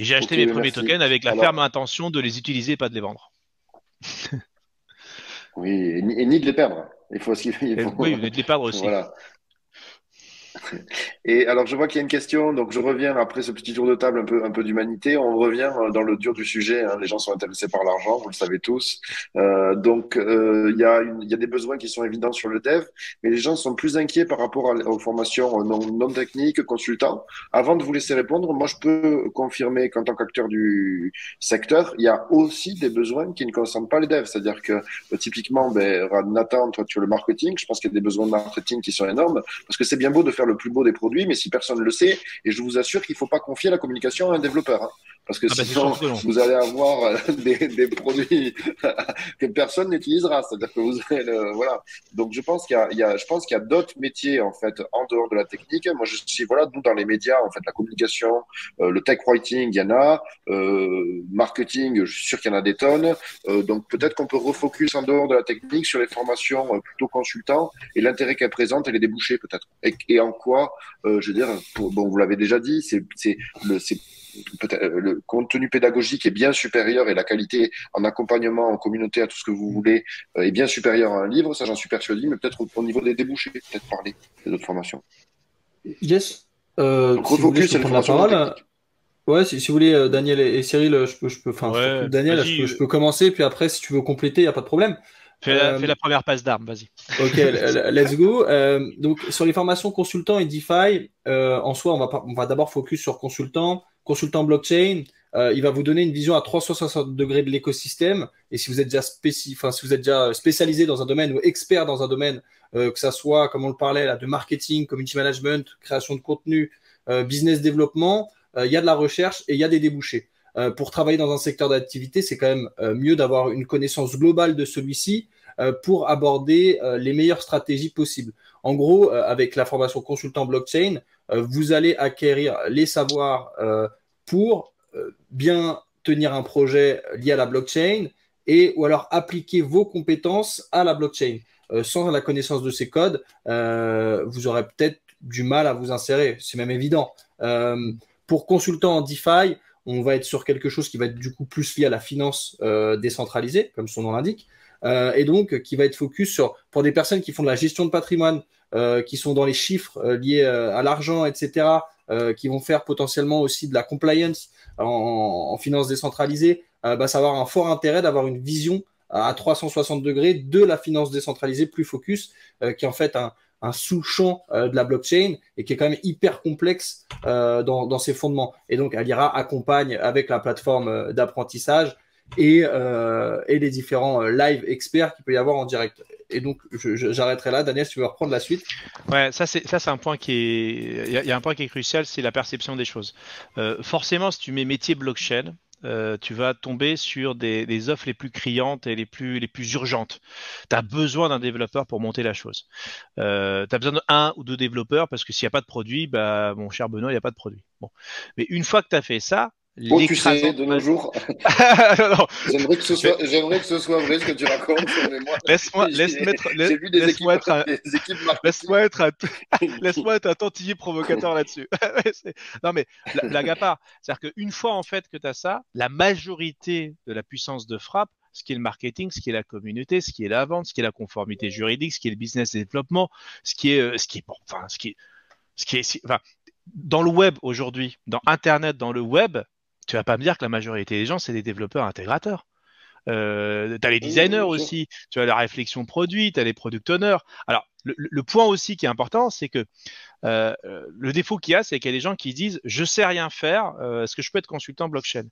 Et j'ai acheté mes premiers tokens avec la ferme intention de les utiliser et pas de les vendre. Oui, et ni de les perdre. Il faut aussi. Oui, de les perdre aussi. Voilà. Et alors, je vois qu'il y a une question, donc je reviens après ce petit tour de table un peu d'humanité. On revient dans le dur du sujet. Hein. Les gens sont intéressés par l'argent, vous le savez tous. Il y a des besoins qui sont évidents sur le dev, mais les gens sont plus inquiets par rapport aux formations non techniques, consultants. Avant de vous laisser répondre, moi, je peux confirmer qu'en tant qu'acteur du secteur, il y a aussi des besoins qui ne concernent pas les devs. C'est-à-dire que typiquement, Nathan, toi, tu as le marketing. Je pense qu'il y a des besoins de marketing qui sont énormes parce que c'est bien beau de faire le plus beau des produits, mais si personne ne le sait, et je vous assure qu'il ne faut pas confier la communication à un développeur, hein, parce que sinon vous allez avoir des produits que personne n'utilisera, c'est-à-dire que vous allez voilà. Donc je pense qu'il y a d'autres métiers en fait en dehors de la technique. Moi je suis nous dans les médias en fait la communication, le tech writing, il y en a, marketing, je suis sûr qu'il y en a des tonnes. Donc peut-être qu'on peut refocus en dehors de la technique sur les formations plutôt consultants et l'intérêt qu'elles présentent et les débouchés peut-être. Et en quoi, je veux dire, bon, vous l'avez déjà dit, c'est peut-être le contenu pédagogique est bien supérieur et la qualité en accompagnement, en communauté, à tout ce que vous voulez, est bien supérieure à un livre, ça j'en suis persuadé, mais peut-être au niveau des débouchés, peut-être parler des autres formations. Yes. Donc refocus sur les formations techniques. Ouais, si vous voulez, Daniel et Cyril, je peux, Daniel, je peux commencer, puis après, si tu veux compléter, il n'y a pas de problème. Fais la première passe d'armes, vas-y. Ok, let's go. Donc, sur les formations consultants et DeFi, en soi, on va d'abord focus sur consultant blockchain. Il va vous donner une vision à 360 degrés de l'écosystème. Et si vous êtes déjà spécialisé dans un domaine ou expert dans un domaine, que ça soit, comme on le parlait là, de marketing, community management, création de contenu, business développement, il y a de la recherche et il y a des débouchés. Pour travailler dans un secteur d'activité, c'est quand même mieux d'avoir une connaissance globale de celui-ci pour aborder les meilleures stratégies possibles. En gros, avec la formation consultant blockchain, vous allez acquérir les savoirs pour bien tenir un projet lié à la blockchain ou alors appliquer vos compétences à la blockchain. Sans la connaissance de ces codes, vous aurez peut-être du mal à vous insérer. C'est même évident. Pour consultant en DeFi, on va être sur quelque chose qui va être du coup plus lié à la finance décentralisée, comme son nom l'indique, et donc qui va être focus pour des personnes qui font de la gestion de patrimoine, qui sont dans les chiffres liés à l'argent, etc., qui vont faire potentiellement aussi de la compliance en finance décentralisée, ça va avoir un fort intérêt d'avoir une vision à 360 degrés de la finance décentralisée plus focus, qui est en fait un sous-champ de la blockchain et qui est quand même hyper complexe dans ses fondements. Et donc, Alira accompagne avec la plateforme d'apprentissage et les différents live experts qu'il peut y avoir en direct. Et donc, j'arrêterai là. Daniel, si tu veux reprendre la suite. Ouais, ça c'est un point qui est, il y a un point qui est crucial, c'est la perception des choses. Forcément, si tu mets métier blockchain, tu vas tomber sur des offres les plus criantes et les plus urgentes. Tu as besoin d'un développeur pour monter la chose. Tu as besoin d'un ou deux développeurs parce que s'il n'y a pas de produit, bah, mon cher Benoît, il n'y a pas de produit. Bon. Mais une fois que tu as fait ça, Oh, tu sais, de nos jours, non, non. j'aimerais que ce soit vrai ce que tu racontes, mais moi, j'ai vu des équipes marketing. Laisse-moi être un tantiller provocateur là-dessus. Non, mais blague à part. C'est-à-dire qu'une fois en fait que tu as ça, la majorité de la puissance de frappe, ce qui est le marketing, ce qui est la communauté, ce qui est la vente, ce qui est la conformité juridique, ce qui est le business développement, enfin, dans le web aujourd'hui, dans Internet, dans le web, tu vas pas me dire que la majorité des gens, c'est des développeurs intégrateurs. Tu as les designers aussi, tu as la réflexion produit, tu as les product owners. Alors, le point aussi qui est important, c'est que le défaut qu'il y a, c'est qu'il y a des gens qui disent « je sais rien faire, est-ce que je peux être consultant blockchain ?»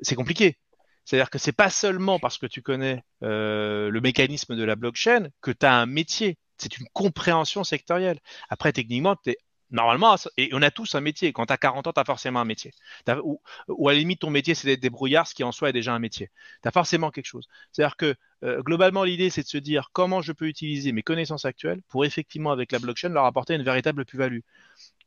C'est compliqué. C'est-à-dire que c'est pas seulement parce que tu connais le mécanisme de la blockchain que tu as un métier. C'est une compréhension sectorielle. Après, techniquement, normalement, et on a tous un métier. Quand tu as 40 ans, tu as forcément un métier. Ou à la limite, ton métier, c'est d'être débrouillard, ce qui en soi est déjà un métier. Tu as forcément quelque chose. C'est-à-dire que globalement, l'idée, c'est de se dire comment je peux utiliser mes connaissances actuelles pour effectivement, avec la blockchain, leur apporter une véritable plus-value.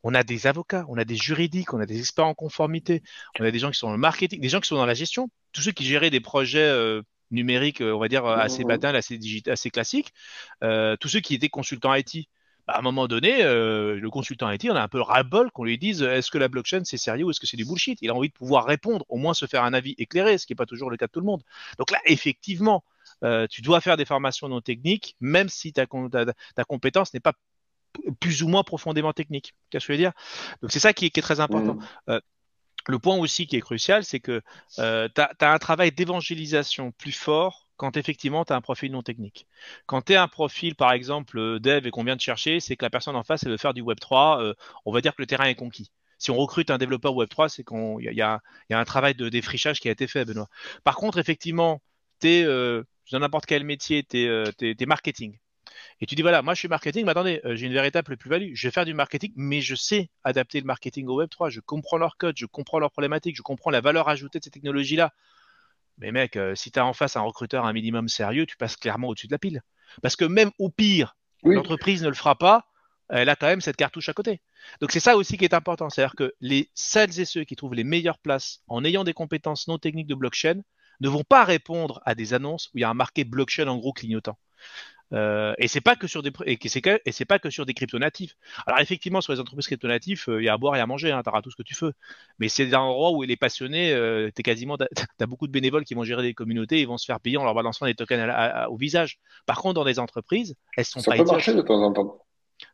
On a des avocats, on a des juridiques, on a des experts en conformité, on a des gens qui sont dans le marketing, des gens qui sont dans la gestion, tous ceux qui géraient des projets numériques, on va dire, assez batailles, assez classiques, tous ceux qui étaient consultants IT. À un moment donné, le consultant IT, on a un peu le ras-le-bol qu'on lui dise est-ce que la blockchain c'est sérieux ou est-ce que c'est du bullshit? Il a envie de pouvoir répondre, au moins se faire un avis éclairé, ce qui n'est pas toujours le cas de tout le monde. Donc là, effectivement, tu dois faire des formations non techniques, même si ta compétence n'est pas plus ou moins profondément technique. Qu'est-ce que je veux dire? Donc c'est ça qui est très important. Le point aussi qui est crucial, c'est que tu as un travail d'évangélisation plus fort quand effectivement tu as un profil non technique. Quand tu as un profil, par exemple, dev et qu'on vient de chercher, c'est que la personne en face, elle veut faire du Web3, on va dire que le terrain est conquis. Si on recrute un développeur Web3, c'est qu'il y a un travail de défrichage qui a été fait, Benoît. Par contre, effectivement, tu es dans n'importe quel métier, tu es marketing. Et tu dis, voilà, moi je suis marketing, mais attendez, j'ai une véritable plus-value. Je vais faire du marketing, mais je sais adapter le marketing au Web3. Je comprends leur code, je comprends leurs problématiques, je comprends la valeur ajoutée de ces technologies-là. Mais mec, si tu as en face un recruteur un minimum sérieux, tu passes clairement au-dessus de la pile. Parce que même au pire, l'entreprise ne le fera pas, elle a quand même cette cartouche à côté. Donc c'est ça aussi qui est important. C'est-à-dire que celles et ceux qui trouvent les meilleures places en ayant des compétences non techniques de blockchain ne vont pas répondre à des annonces où il y a un marqué blockchain en gros clignotant. Et c'est pas que sur des crypto natifs. Alors effectivement sur les entreprises crypto natifs, il y a à boire et à manger, hein, t'auras tout ce que tu veux. Mais c'est un endroit où les passionnés, t'as beaucoup de bénévoles qui vont gérer des communautés, ils vont se faire payer en leur balançant des tokens au visage. Par contre, dans des entreprises, elles sont pas idiotes. Ça peut marcher de temps en temps.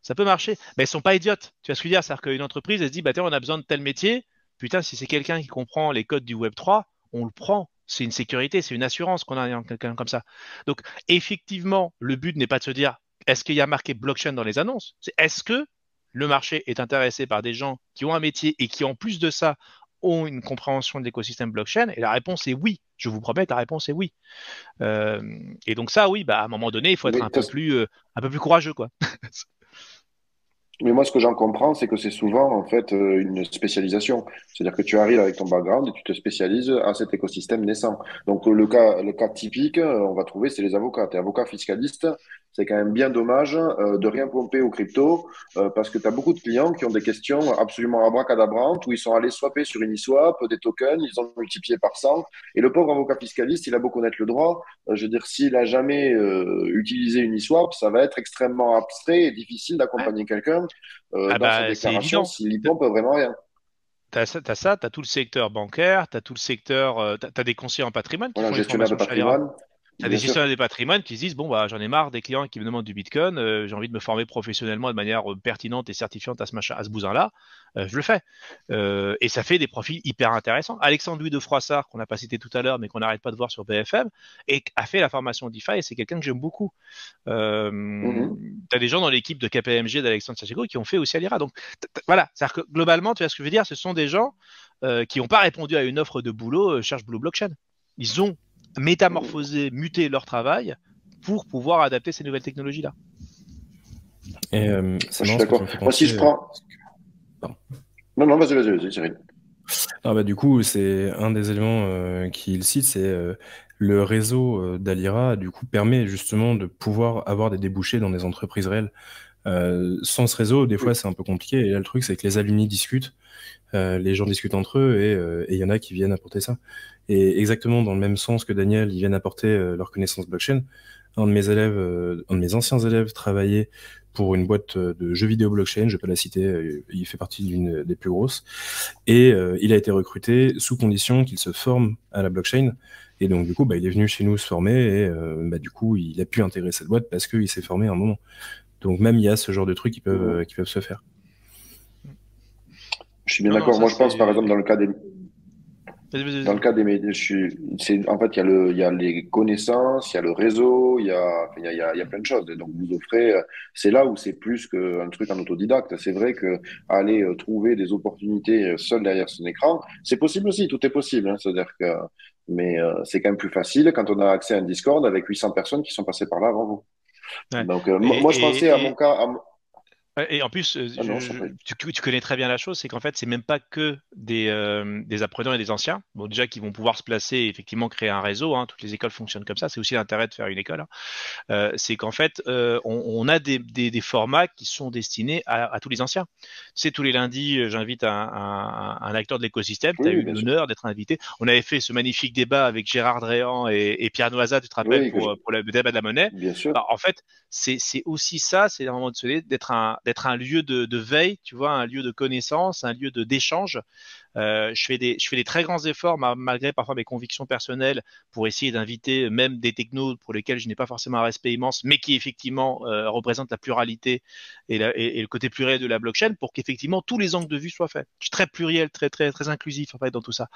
Ça peut marcher, mais elles sont pas idiotes. Tu vois ce que je veux dire? C'est-à-dire qu'une entreprise, elle se dit, bah tiens, on a besoin de tel métier. Putain, si c'est quelqu'un qui comprend les codes du Web3, on le prend. C'est une sécurité, c'est une assurance qu'on a quelqu'un comme ça. Donc, effectivement, le but n'est pas de se dire est-ce qu'il y a marqué blockchain dans les annonces? C'est est-ce que le marché est intéressé par des gens qui ont un métier et qui, en plus de ça, ont une compréhension de l'écosystème blockchain? Et la réponse est oui. Je vous promets que la réponse est oui. Et donc, ça, oui, bah, à un moment donné, il faut être un peu plus courageux, quoi. Mais moi, ce que j'en comprends, c'est que c'est souvent en fait une spécialisation. C'est-à-dire que tu arrives avec ton background et tu te spécialises à cet écosystème naissant. Donc le cas typique, on va trouver, c'est les avocats. T'es avocat fiscaliste, c'est quand même bien dommage de rien pomper aux crypto parce que tu as beaucoup de clients qui ont des questions absolument abracadabrantes où ils sont allés swapper sur Uniswap des tokens, ils ont multiplié par 100. Et le pauvre avocat fiscaliste, il a beau connaître le droit. Je veux dire, s'il a jamais utilisé Uniswap, ça va être extrêmement abstrait et difficile d'accompagner quelqu'un dans sa déclaration s'il y pompe vraiment rien. T'as ça, t'as tout le secteur bancaire, t'as tout le secteur, t'as des conseillers en patrimoine qui font des gestionnaire de patrimoine. T'as des gestionnaires de patrimoine qui se disent bon bah j'en ai marre des clients qui me demandent du Bitcoin, j'ai envie de me former professionnellement de manière pertinente et certifiante à ce bousin-là, je le fais. Et ça fait des profils hyper intéressants. Alexandre Louis de Froissart, qu'on n'a pas cité tout à l'heure mais qu'on n'arrête pas de voir sur BFM, et a fait la formation DeFi et c'est quelqu'un que j'aime beaucoup. T'as des gens dans l'équipe de KPMG d'Alexandre Sachego qui ont fait aussi Alira. Donc voilà, c'est-à-dire que globalement, tu vois ce que je veux dire, ce sont des gens qui n'ont pas répondu à une offre de boulot, cherche Blue Blockchain. Ils ont métamorphoser, muter leur travail pour pouvoir adapter ces nouvelles technologies-là. Et je suis d'accord. Moi, si je prends... Non, vas-y, Cyril. Du coup, c'est un des éléments qu'il cite, c'est le réseau d'Alira, du coup, permet justement de pouvoir avoir des débouchés dans des entreprises réelles. Sans ce réseau, des fois, c'est un peu compliqué. Et là, le truc, c'est que les alumni discutent, les gens discutent entre eux, et il y en a qui viennent apporter ça. Et exactement dans le même sens que Daniel, ils viennent apporter leur connaissance blockchain. Un de mes anciens élèves travaillait pour une boîte de jeux vidéo blockchain, je vais pas la citer, il fait partie d'une des plus grosses, et il a été recruté sous condition qu'il se forme à la blockchain, et donc du coup, il est venu chez nous se former, et du coup, il a pu intégrer cette boîte parce qu'il s'est formé à un moment. Donc même, il y a ce genre de trucs qui peuvent se faire. Je suis bien d'accord. Moi, je pense, par exemple, dans le cas des médias, en fait, il y a les connaissances, il y a le réseau, il y a plein de choses. Et donc, vous offrez, c'est là où c'est plus qu'un truc en autodidacte. C'est vrai que aller trouver des opportunités seul derrière son écran, c'est possible aussi, tout est possible. Hein. C'est-à-dire que, mais c'est quand même plus facile quand on a accès à un Discord avec 800 personnes qui sont passées par là avant vous. Ouais. Donc, moi, je pensais à mon cas. Et en plus, tu connais très bien la chose, c'est qu'en fait, c'est même pas que des apprenants et des anciens, bon, déjà qui vont pouvoir se placer et effectivement créer un réseau, hein, toutes les écoles fonctionnent comme ça, c'est aussi l'intérêt de faire une école, hein. C'est qu'en fait, on a des formats qui sont destinés à tous les anciens. Tu sais, tous les lundis, j'invite un acteur de l'écosystème, tu as eu l'honneur d'être invité. On avait fait ce magnifique débat avec Gérard Dréan et Pierre Noisa, tu te rappelles, pour le débat de la monnaie. Bien sûr. En fait, c'est aussi ça, c'est à un moment donné d'être un lieu de veille, tu vois, un lieu de connaissance, un lieu d'échange. Je fais des très grands efforts, malgré parfois mes convictions personnelles, pour essayer d'inviter même des technos pour lesquels je n'ai pas forcément un respect immense, mais qui effectivement représentent la pluralité et le côté pluriel de la blockchain, pour qu'effectivement tous les angles de vue soient faits. Je suis très pluriel, très inclusif en fait dans tout ça.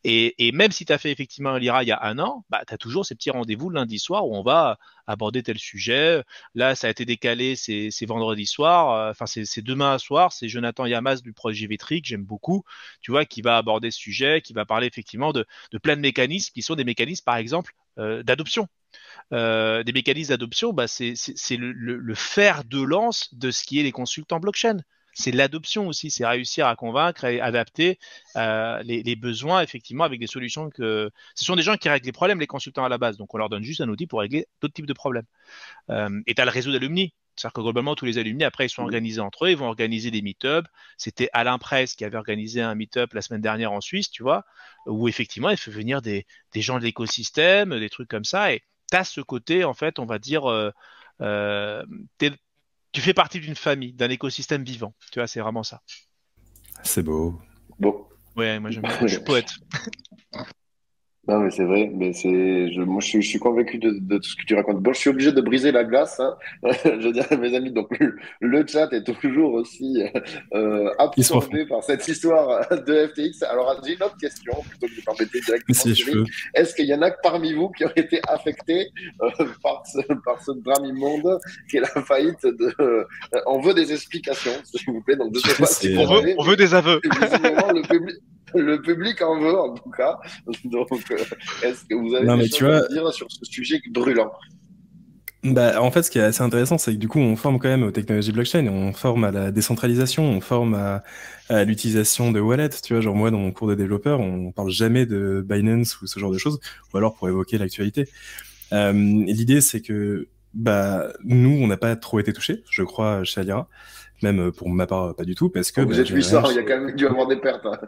Et même si tu as fait effectivement un Lyra il y a un an, tu as toujours ces petits rendez-vous le lundi soir où on va aborder tel sujet. Là, ça a été décalé, c'est vendredi soir, enfin c'est demain soir, c'est Jonathan Yamas du projet Vetri, que j'aime beaucoup, tu vois, qui va aborder ce sujet, qui va parler effectivement de plein de mécanismes qui sont des mécanismes, par exemple, d'adoption. Des mécanismes d'adoption, c'est le fer de lance de ce qui est les consultants blockchain. C'est l'adoption aussi, c'est réussir à convaincre et adapter les besoins effectivement avec des solutions que... Ce sont des gens qui règlent les problèmes, les consultants à la base, donc on leur donne juste un outil pour régler d'autres types de problèmes. Et tu as le réseau d'alumni. C'est-à-dire que globalement, tous les alumni, après, ils sont organisés entre eux, ils vont organiser des meet-up. C'était Alain Presse qui avait organisé un meet-up la semaine dernière en Suisse, tu vois, où effectivement, il fait venir des gens de l'écosystème, des trucs comme ça. Et tu as ce côté, en fait, on va dire, tu fais partie d'une famille, d'un écosystème vivant. Tu vois, c'est vraiment ça. C'est beau. Bon. Ouais, moi, je suis poète. Non, mais c'est vrai, mais moi, je suis convaincu de tout ce que tu racontes. Bon, je suis obligé de briser la glace, hein. Je veux dire, mes amis, donc le chat est toujours aussi absorbé par cette histoire de FTX. Alors, j'ai une autre question, plutôt que de t'embêter directement. Est-ce qu'il y en a parmi vous qui ont été affectés par ce drame immonde qui est la faillite de... on veut des explications, s'il vous plaît. Donc, je sais pas si on veut des aveux. Le public en veut, en tout cas. Donc, est-ce que vous avez des choses à dire sur ce sujet brûlant? En fait, ce qui est assez intéressant, c'est que du coup, on forme quand même aux technologies blockchain, on forme à la décentralisation, on forme à l'utilisation de wallets. Tu vois, genre moi, dans mon cours de développeur, on parle jamais de Binance ou ce genre de choses, ou alors pour évoquer l'actualité. L'idée, c'est que nous, on n'a pas trop été touchés, je crois, chez Alira. Même pour ma part, pas du tout, parce que... Vous êtes 800, il y a quand même dû avoir des pertes. Hein.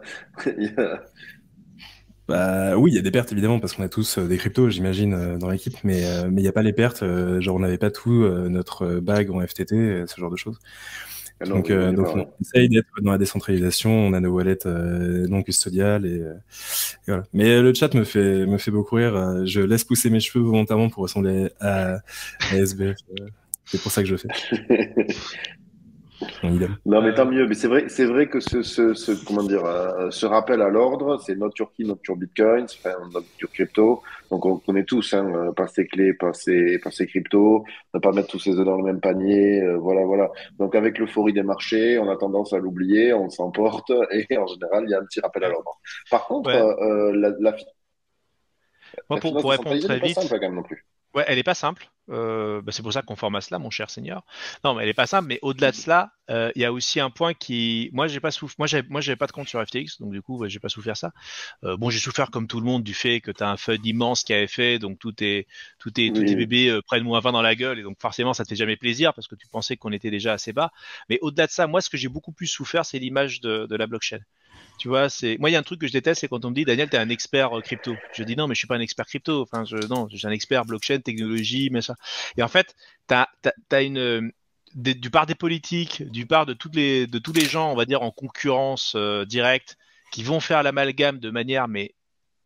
Oui, il y a des pertes, évidemment, parce qu'on a tous des cryptos, j'imagine, dans l'équipe, mais il n'y a pas les pertes, genre on n'avait pas tout notre bag en FTT, ce genre de choses. Donc on essaye d'être dans la décentralisation, on a nos wallets non custodiales, et voilà. Mais le chat me fait beaucoup rire, je laisse pousser mes cheveux volontairement pour ressembler à SBF, c'est pour ça que je le fais. Non, mais tant mieux. Mais c'est vrai que comment dire, ce rappel à l'ordre, c'est not your key, not your bitcoins, enfin, not your crypto. Donc, on connaît tous, hein, pas ses clés, pas ses cryptos, ne pas mettre tous ses œufs dans le même panier, voilà. Donc, avec l'euphorie des marchés, on a tendance à l'oublier, on s'emporte, et en général, il y a un petit rappel à l'ordre. Par contre, Moi, pour répondre très vite. Pas simple, quand même, non plus. Ouais, elle est pas simple. c'est pour ça qu'on forme à cela, mon cher seigneur. Non, mais elle est pas simple. Mais au-delà de cela, il y a aussi un point qui, moi, j'ai pas j'avais pas de compte sur FTX, donc du coup, j'ai pas souffert ça. Bon, j'ai souffert comme tout le monde du fait que tu as un FUD immense qui avait fait, donc tous tes bébés prennent -20 dans la gueule, et donc forcément, ça te fait jamais plaisir parce que tu pensais qu'on était déjà assez bas. Mais au-delà de ça, moi, ce que j'ai beaucoup plus souffert, c'est l'image de la blockchain. Tu vois, moi, il y a un truc que je déteste, c'est quand on me dit, Daniel, t'es un expert crypto. Je dis non, mais je suis pas un expert crypto. Enfin, non, je suis un expert blockchain, technologie, mais ça. Et en fait, t'as du part des politiques, du part de tous les gens, on va dire, en concurrence directe, qui vont faire l'amalgame de manière, mais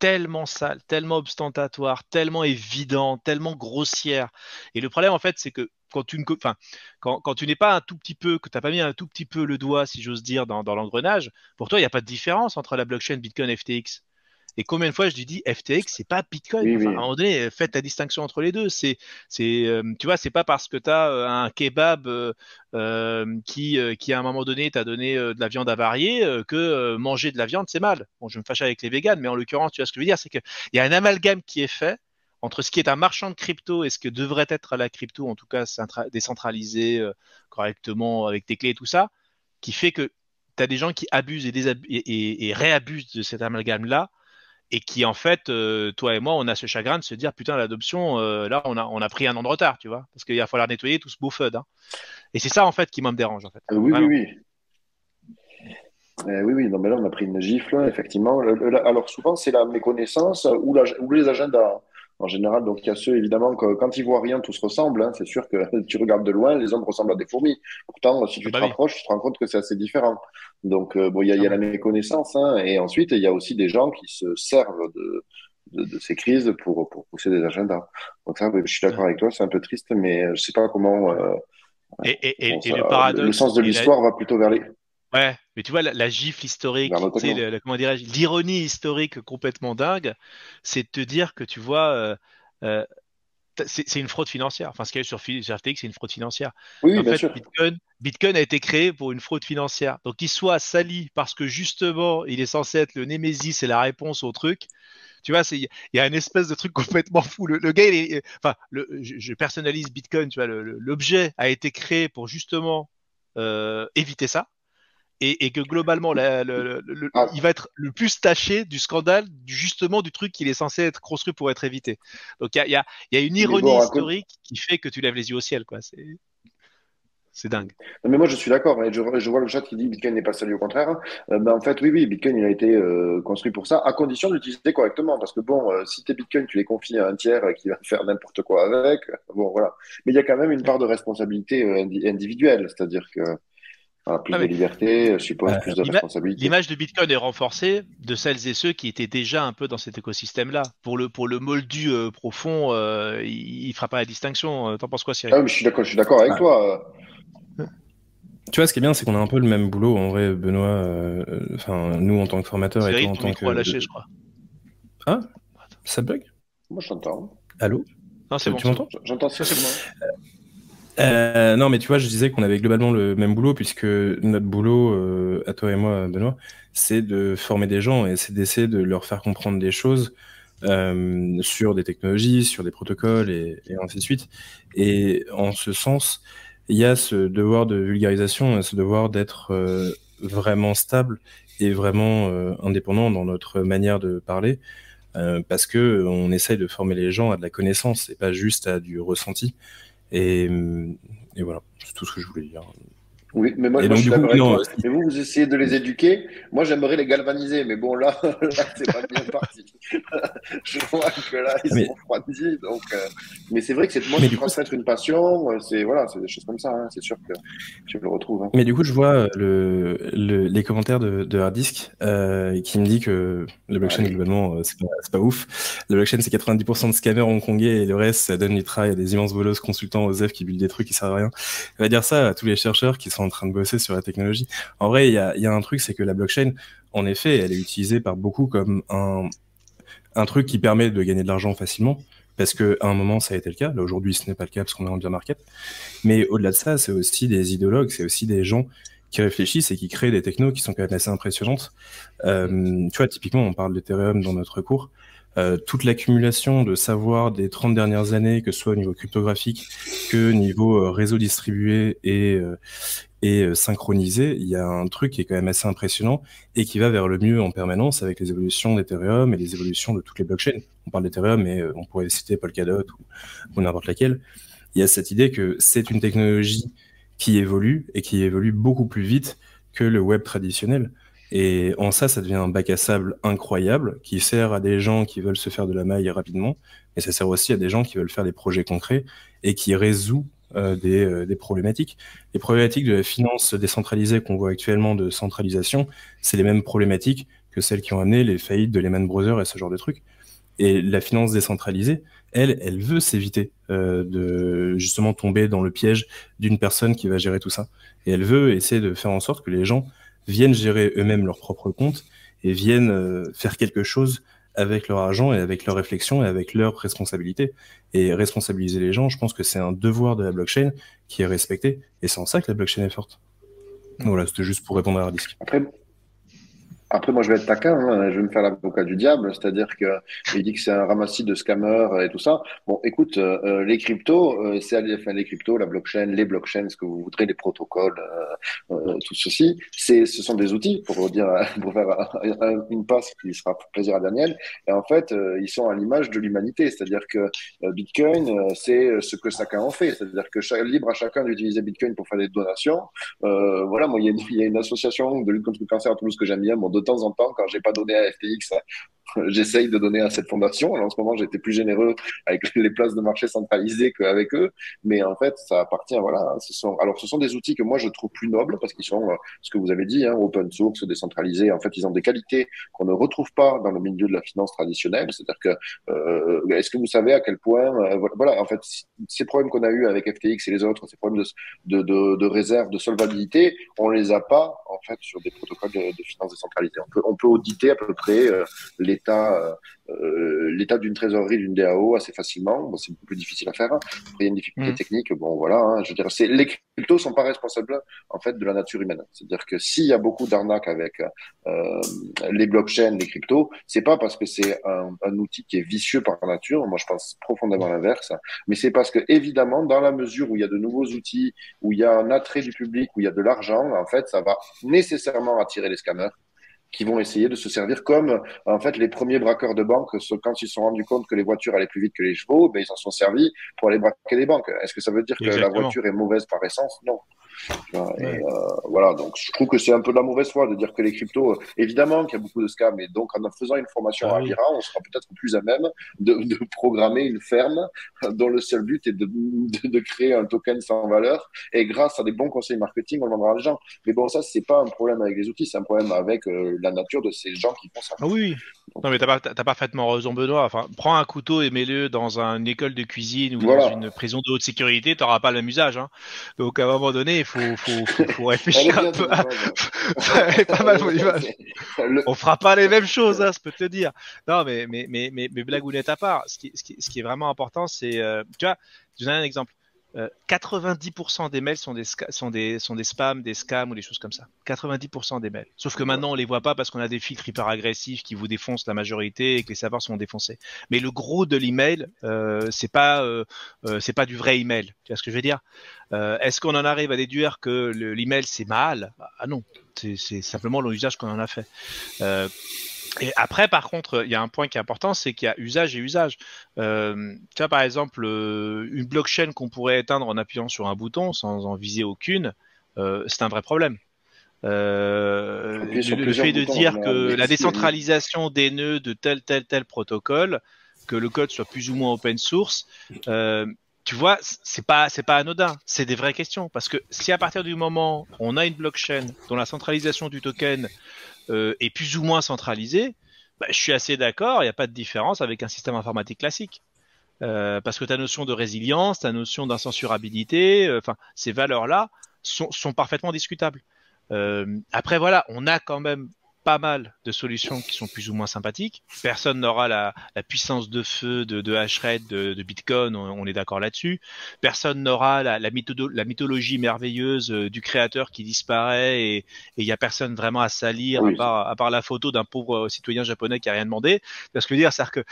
tellement sale, tellement ostentatoire, tellement évidente, tellement grossière. Et le problème, en fait, c'est que quand tu n'es pas un tout petit peu, que tu n'as pas mis un tout petit peu le doigt, si j'ose dire, dans l'engrenage, pour toi, il n'y a pas de différence entre la blockchain, Bitcoin et FTX. Et combien de fois je lui dis FTX, c'est pas Bitcoin. Oui, Enfin, oui. à un moment donné, faites la distinction entre les deux. Tu vois, c'est pas parce que tu as un kebab qui à un moment donné t'a donné de la viande avariée que manger de la viande c'est mal. Bon, je me fâche avec les véganes, mais en l'occurrence, tu vois ce que je veux dire, c'est qu'il y a un amalgame qui est fait entre ce qui est un marchand de crypto et ce que devrait être la crypto, en tout cas décentralisé correctement avec tes clés et tout ça, qui fait que tu as des gens qui abusent et réabusent de cet amalgame-là, et qui en fait, toi et moi, on a ce chagrin de se dire putain, l'adoption, là, on a pris un an de retard, tu vois, parce qu'il va falloir nettoyer tout ce beau FUD. Hein. Et c'est ça en fait qui me dérange en fait. Oui, Vraiment. oui. Oui, non, mais là, on a pris une gifle, effectivement. Alors, souvent, c'est la méconnaissance ou les agendas en général. Donc, il y a ceux, évidemment, que quand ils voient rien, tout se ressemble. Hein. C'est sûr que tu regardes de loin, les hommes ressemblent à des fourmis. Pourtant, si tu te rapproches, tu te rends compte que c'est assez différent. Donc, bon, il y a la méconnaissance. Hein. Et ensuite, il y a aussi des gens qui se servent de ces crises pour pousser des agendas. Donc, ça, je suis d'accord avec toi, c'est un peu triste, mais je sais pas comment. Et le paradoxe. Le sens de l'histoire va plutôt vers les. Ouais, mais tu vois, la gifle historique, tu sais, comment dirais-je, l'ironie historique complètement dingue, c'est de te dire que tu vois, c'est une fraude financière. Enfin, ce qu'il y a sur FTX, c'est une fraude financière. Oui, en bien fait, sûr. Bitcoin a été créé pour une fraude financière. Donc, qu'il soit sali parce que justement, il est censé être le némésis et la réponse au truc. Tu vois, il y a une espèce de truc complètement fou. Le gars, je personnalise Bitcoin, tu vois, l'objet a été créé pour justement éviter ça. Et que globalement, il va être le plus taché du scandale, justement du truc qu'il est censé être construit pour être évité. Donc il y a une ironie historique qui fait que tu lèves les yeux au ciel, quoi. C'est dingue. Non, mais moi, je suis d'accord. Hein, je vois le chat qui dit Bitcoin n'est pas sérieux, au contraire. En fait, oui, Bitcoin, il a été construit pour ça, à condition d'utiliser correctement. Parce que bon, si tes Bitcoins, tu les confies à un tiers qui va faire n'importe quoi avec, bon, voilà. Mais il y a quand même une part de responsabilité individuelle. C'est-à-dire que plus de liberté suppose plus de responsabilité. L'image de Bitcoin est renforcée de celles et ceux qui étaient déjà un peu dans cet écosystème-là. Pour le moldu profond, il fera pas la distinction. T'en penses quoi, Cyril? Ah, mais je suis d'accord avec toi. Tu vois, ce qui est bien, c'est qu'on a un peu le même boulot, en vrai, Benoît. Enfin, nous, en tant que formateurs, Cyril, et toi, en tant que. Lâché, je crois. Ah, ça bug? Moi, je t'entends. Allô? Non, c'est bon. Tu m'entends? J'entends ça, c'est bon. Non, mais tu vois, je disais qu'on avait globalement le même boulot, puisque notre boulot, à toi et moi, Benoît, c'est de former des gens et c'est d'essayer de leur faire comprendre des choses sur des technologies, sur des protocoles et ainsi de suite. Et en ce sens, il y a ce devoir de vulgarisation, ce devoir d'être vraiment stable et vraiment indépendant dans notre manière de parler, parce que on essaye de former les gens à de la connaissance et pas juste à du ressenti. Et voilà, c'est tout ce que je voulais dire. Oui, mais moi je suis d'accord avec toi. Mais vous essayez de les éduquer. Moi, j'aimerais les galvaniser. Mais bon, là c'est pas bien parti. Je vois que là, ils sont refroidis. Donc, mais c'est vrai que c'est moi qui transmettre une passion. C'est des choses comme ça. Hein. C'est sûr que tu le retrouves. Hein. Mais du coup, je vois les commentaires de Hardisk qui me dit que le blockchain, globalement, c'est pas ouf. Le blockchain, c'est 90% de scammers hongkongais et le reste, ça donne du travail à des immenses bolos consultants OSEF qui buildent des trucs qui servent à rien. On va dire ça à tous les chercheurs qui sont en train de bosser sur la technologie. En vrai, il y a un truc, c'est que la blockchain, en effet, elle est utilisée par beaucoup comme un truc qui permet de gagner de l'argent facilement. Parce que à un moment, ça a été le cas. Là, aujourd'hui, ce n'est pas le cas parce qu'on est en bear market. Mais au-delà de ça, c'est aussi des idéologues, c'est aussi des gens qui réfléchissent et qui créent des technos qui sont quand même assez impressionnantes. Tu vois, typiquement, on parle d'Ethereum dans notre cours. toute l'accumulation de savoir des 30 dernières années, que ce soit au niveau cryptographique, que niveau réseau distribué et synchronisé, il y a un truc qui est quand même assez impressionnant et qui va vers le mieux en permanence avec les évolutions d'Ethereum et les évolutions de toutes les blockchains. On parle d'Ethereum, mais on pourrait citer Polkadot ou n'importe laquelle. Il y a cette idée que c'est une technologie qui évolue et qui évolue beaucoup plus vite que le web traditionnel. Et en ça devient un bac à sable incroyable qui sert à des gens qui veulent se faire de la maille rapidement, mais ça sert aussi à des gens qui veulent faire des projets concrets et qui résout des problématiques. Les problématiques de la finance décentralisée qu'on voit actuellement de centralisation, c'est les mêmes problématiques que celles qui ont amené les faillites de Lehman Brothers et ce genre de trucs. Et la finance décentralisée, elle veut s'éviter de justement tomber dans le piège d'une personne qui va gérer tout ça. Et elle veut essayer de faire en sorte que les gens viennent gérer eux-mêmes leur propre compte et viennent faire quelque chose avec leur argent et avec leur réflexion et avec leurs responsabilités. Et responsabiliser les gens, je pense que c'est un devoir de la blockchain qui est respecté. Et c'est en ça que la blockchain est forte. Voilà, c'était juste pour répondre à Hardisk. Après, moi, je vais être taquin, hein, je vais me faire l'avocat du diable, c'est-à-dire que il dit que c'est un ramassis de scammers et tout ça. Bon, écoute, les cryptos, les cryptos, la blockchain, les blockchains, ce que vous voudrez, les protocoles, tout ceci, ce sont des outils pour dire, pour faire une passe qui sera pour plaisir à Daniel. Et en fait, ils sont à l'image de l'humanité, c'est-à-dire que Bitcoin, c'est ce que chacun en fait, c'est-à-dire que libre à chacun d'utiliser Bitcoin pour faire des donations. Voilà, moi, il y a une association de lutte contre le cancer à Toulouse que j'aime bien. Bon, de temps en temps, quand j'ai pas donné à FTX, j'essaye de donner à cette fondation. Alors, en ce moment, j'étais plus généreux avec les places de marché centralisées qu'avec eux. Mais en fait, ça appartient, voilà. Ce sont des outils que moi, je trouve plus nobles parce qu'ils sont, ce que vous avez dit, hein, open source, décentralisés. En fait, ils ont des qualités qu'on ne retrouve pas dans le milieu de la finance traditionnelle. C'est-à-dire que, est-ce que vous savez à quel point, voilà, en fait, ces problèmes qu'on a eu avec FTX et les autres, ces problèmes de réserve, de solvabilité, on les a pas, en fait, sur des protocoles de finance décentralisée. On peut auditer à peu près l'état d'une trésorerie, d'une DAO assez facilement. Bon, c'est beaucoup plus difficile à faire. Après, il y a une difficulté technique. Bon, voilà. Hein, je veux dire, les cryptos sont pas responsables en fait de la nature humaine. C'est-à-dire que s'il y a beaucoup d'arnaques avec les blockchains, les cryptos, c'est pas parce que c'est un outil qui est vicieux par nature. Moi, je pense profondément l'inverse. Mais c'est parce que évidemment, dans la mesure où il y a de nouveaux outils, où il y a un attrait du public, où il y a de l'argent, en fait, ça va nécessairement attirer les scammers qui vont essayer de se servir comme en fait les premiers braqueurs de banque quand ils se sont rendus compte que les voitures allaient plus vite que les chevaux, ben ils s'en sont servis pour aller braquer des banques. Est-ce que ça veut dire que la voiture est mauvaise par essence? Non. Et voilà, donc je trouve que c'est un peu de la mauvaise foi de dire que les cryptos, évidemment qu'il y a beaucoup de scams, et donc en faisant une formation à l'IRA, on sera peut-être plus à même de programmer une ferme dont le seul but est de créer un token sans valeur, et grâce à des bons conseils marketing, on vendra à les gens. Mais bon, ça, c'est pas un problème avec les outils, c'est un problème avec la nature de ces gens qui font ça. Ah oui. Non, mais t'as parfaitement raison, Benoît. Enfin, prends un couteau et mets-le dans une école de cuisine ou dans une prison de haute sécurité, t'auras pas le même usage. Hein. Donc, à un moment donné, il faut réfléchir un peu. Pas mal mon image. On fera pas les mêmes choses, hein, je peux te le dire. Non, mais blagounette à part, ce qui est vraiment important, c'est, tu vois, je donne un exemple. 90% des mails sont des spams, des scams ou des choses comme ça. 90% des mails. Sauf que maintenant, on les voit pas parce qu'on a des filtres hyper agressifs qui vous défoncent la majorité et que les serveurs sont défoncés. Mais le gros de l'email, c'est pas du vrai email. Tu vois ce que je veux dire? Est-ce qu'on en arrive à déduire que l'email c'est mal? Ah non, c'est simplement l'usage qu'on en a fait. Et après, par contre, il y a un point qui est important, c'est qu'il y a usage et usage. Tu vois, par exemple, une blockchain qu'on pourrait éteindre en appuyant sur un bouton sans en viser aucune, c'est un vrai problème. Le fait de dire que la décentralisation des nœuds de tel protocole, que le code soit plus ou moins open source, tu vois, c'est pas anodin, c'est des vraies questions. Parce que si à partir du moment où on a une blockchain dont la centralisation du token est plus ou moins centralisée, bah, je suis assez d'accord, il n'y a pas de différence avec un système informatique classique. Parce que ta notion de résilience, ta notion d'incensurabilité, ces valeurs-là sont parfaitement discutables. Après, voilà, on a quand même pas mal de solutions qui sont plus ou moins sympathiques. Personne n'aura la puissance de feu de Hashred, de Bitcoin, on est d'accord là-dessus. Personne n'aura la mythologie merveilleuse du créateur qui disparaît et il y a personne vraiment à salir à part la photo d'un pauvre citoyen japonais qui a rien demandé. Ce que je veux dire, c'est que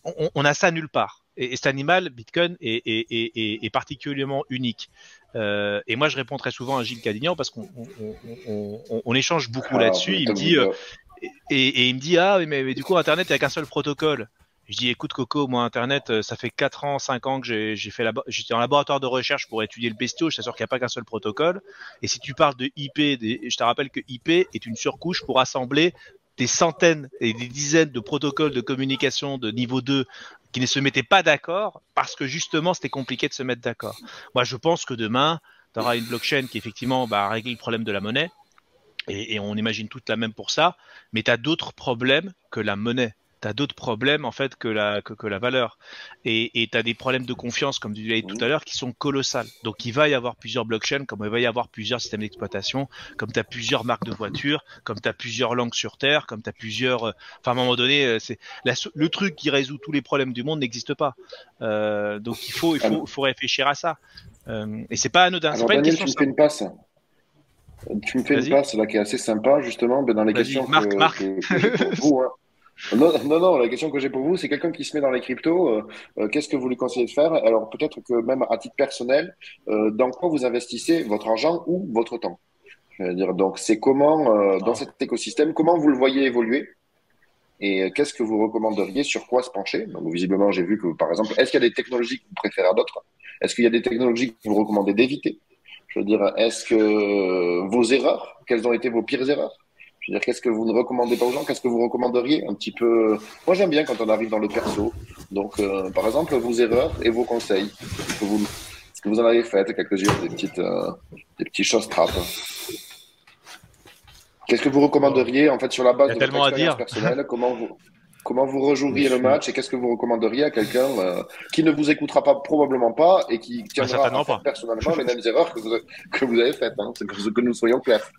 on a ça nulle part. Et cet animal, Bitcoin, est particulièrement unique. Et moi, je réponds très souvent à Gilles Cadignan parce qu'on échange beaucoup là-dessus. Il me dit il me dit mais du coup Internet il n'y a qu'un seul protocole. Je dis écoute Coco, moi Internet ça fait 4 ans, 5 ans que j'étais en laboratoire de recherche pour étudier le bestiau. Je t'assure qu'il n'y a pas qu'un seul protocole. Et si tu parles de IP, je te rappelle que IP est une surcouche pour assembler des centaines et des dizaines de protocoles de communication de niveau 2 qui ne se mettaient pas d'accord parce que justement c'était compliqué de se mettre d'accord. Moi je pense que demain tu auras une blockchain qui effectivement régler le problème de la monnaie et on imagine toute la même pour ça, mais tu as d'autres problèmes que la monnaie. Tu as d'autres problèmes en fait que la valeur et tu as des problèmes de confiance comme tu disais tout à l'heure qui sont colossales. Donc il va y avoir plusieurs blockchains, comme il va y avoir plusieurs systèmes d'exploitation, comme tu as plusieurs marques de voitures, comme tu as plusieurs langues sur Terre, comme tu as plusieurs enfin à un moment donné le truc qui résout tous les problèmes du monde n'existe pas. Donc il faut réfléchir à ça. Et c'est pas anodin, c'est pas Daniel, une question tu me fais une passe là qui est assez sympa justement dans les questions que j'ai pour vous. Hein. Non, la question que j'ai pour vous, c'est quelqu'un qui se met dans les cryptos, qu'est-ce que vous lui conseillez de faire? Alors peut-être que même à titre personnel, dans quoi vous investissez votre argent ou votre temps? Je veux dire, donc c'est comment, dans cet écosystème, comment vous le voyez évoluer? Et qu'est-ce que vous recommanderiez, sur quoi se pencher? Donc visiblement, j'ai vu que par exemple, est-ce qu'il y a des technologies que vous préférez à d'autres? Est-ce qu'il y a des technologies que vous recommandez d'éviter? Je veux dire, est-ce que vos erreurs, quelles ont été vos pires erreurs? Je veux dire, qu'est-ce que vous ne recommandez pas aux gens? Qu'est-ce que vous recommanderiez? Un petit peu. Moi, j'aime bien quand on arrive dans le perso. Donc, par exemple, vos erreurs et vos conseils. Est-ce que vous en avez fait quelques-unes, des petites choses trappes? Qu'est-ce que vous recommanderiez, en fait, sur la base de votre expérience personnelle? Comment vous rejoueriez le match et qu'est-ce que vous recommanderiez à quelqu'un qui ne vous écoutera probablement pas et qui tiendra à faire personnellement les mêmes erreurs que vous avez faites, hein, que nous soyons clairs.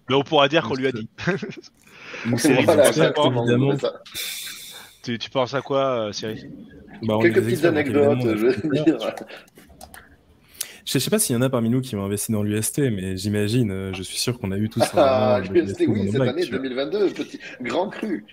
Mais on pourra dire qu'on lui a dit. Voilà, évidemment. Tu penses à quoi, Cyril? Quelques petites anecdotes, je veux dire. Je sais pas s'il y en a parmi nous qui ont investi dans l'UST, mais j'imagine, je suis sûr qu'on a eu tous l'UST, oui, cette année 2022, petit grand cru.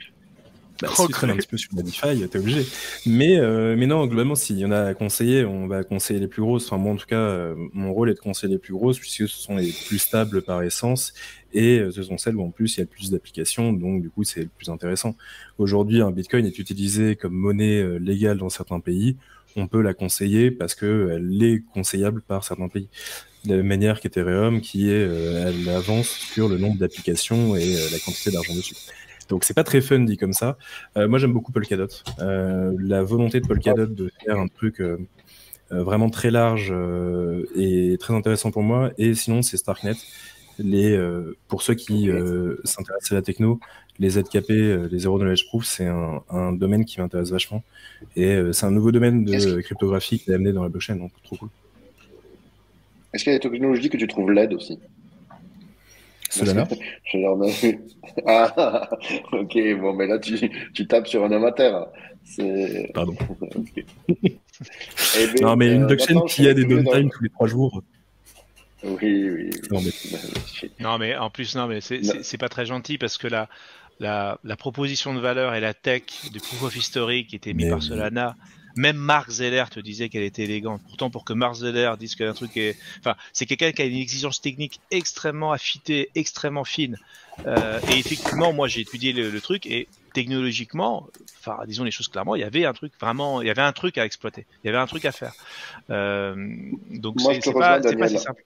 Si tu traînes un petit peu sur la DeFi, t'es obligé. Mais non, globalement, s'il y en a à conseiller, on va conseiller les plus grosses. Enfin, moi, en tout cas, mon rôle est de conseiller les plus grosses, puisque ce sont les plus stables par essence, et ce sont celles où, en plus, il y a le plus d'applications, donc, du coup, c'est le plus intéressant. Aujourd'hui, un Bitcoin est utilisé comme monnaie légale dans certains pays. On peut la conseiller parce qu'elle est conseillable par certains pays. De la même manière qu'Ethereum, elle avance sur le nombre d'applications et la quantité d'argent dessus. Donc c'est pas très fun dit comme ça. Moi j'aime beaucoup Polkadot. La volonté de Polkadot de faire un truc vraiment très large est très intéressant pour moi. Et sinon c'est Starknet. Pour ceux qui s'intéressent à la techno, les ZKP, les Zero Knowledge Proof, c'est un domaine qui m'intéresse vachement. Et c'est un nouveau domaine de cryptographie qui est amené dans la blockchain, donc trop cool. Est-ce qu'il y a des technologies que tu trouves laides aussi? Solana. Ah, ok, bon, mais là, tu tapes sur un amateur. Pardon. Non, mais une blockchain qui a des downtime tous les 3 jours. Oui. Non, mais en plus, c'est pas très gentil parce que la proposition de valeur et la tech du proof of history qui était mis par Solana, même Mark Zeller te disait qu'elle était élégante. Pourtant, pour que Mark Zeller dise qu'un truc est... Enfin, c'est quelqu'un qui a une exigence technique extrêmement affûtée, extrêmement fine. Et effectivement, moi, j'ai étudié le truc et technologiquement, enfin, disons les choses clairement, il y avait un truc à exploiter. Il y avait un truc à faire. Donc, c'est pas si simple.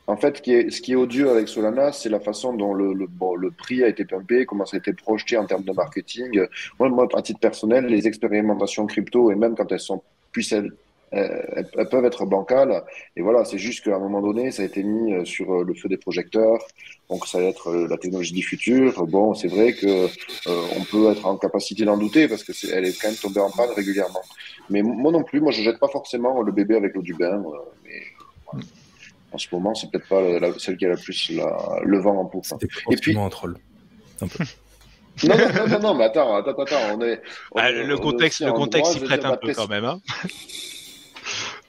En fait, ce qui est odieux avec Solana, c'est la façon dont le prix a été pumpé, comment ça a été projeté en termes de marketing. Moi, à titre personnel, les expérimentations crypto, et même quand elles sont puisselles, elles peuvent être bancales. Et voilà, c'est juste qu'à un moment donné, ça a été mis sur le feu des projecteurs. Donc, ça va être la technologie du futur. Bon, c'est vrai que on peut être en capacité d'en douter parce que elle est quand même tombée en panne régulièrement. Mais moi non plus, moi, je jette pas forcément le bébé avec l'eau du bain. Mais voilà. En ce moment, c'est peut-être pas celle qui a le plus le vent en poupe. Et puis, un troll. Un peu. Non, mais attends, le contexte s'y prête un peu quand même. Hein.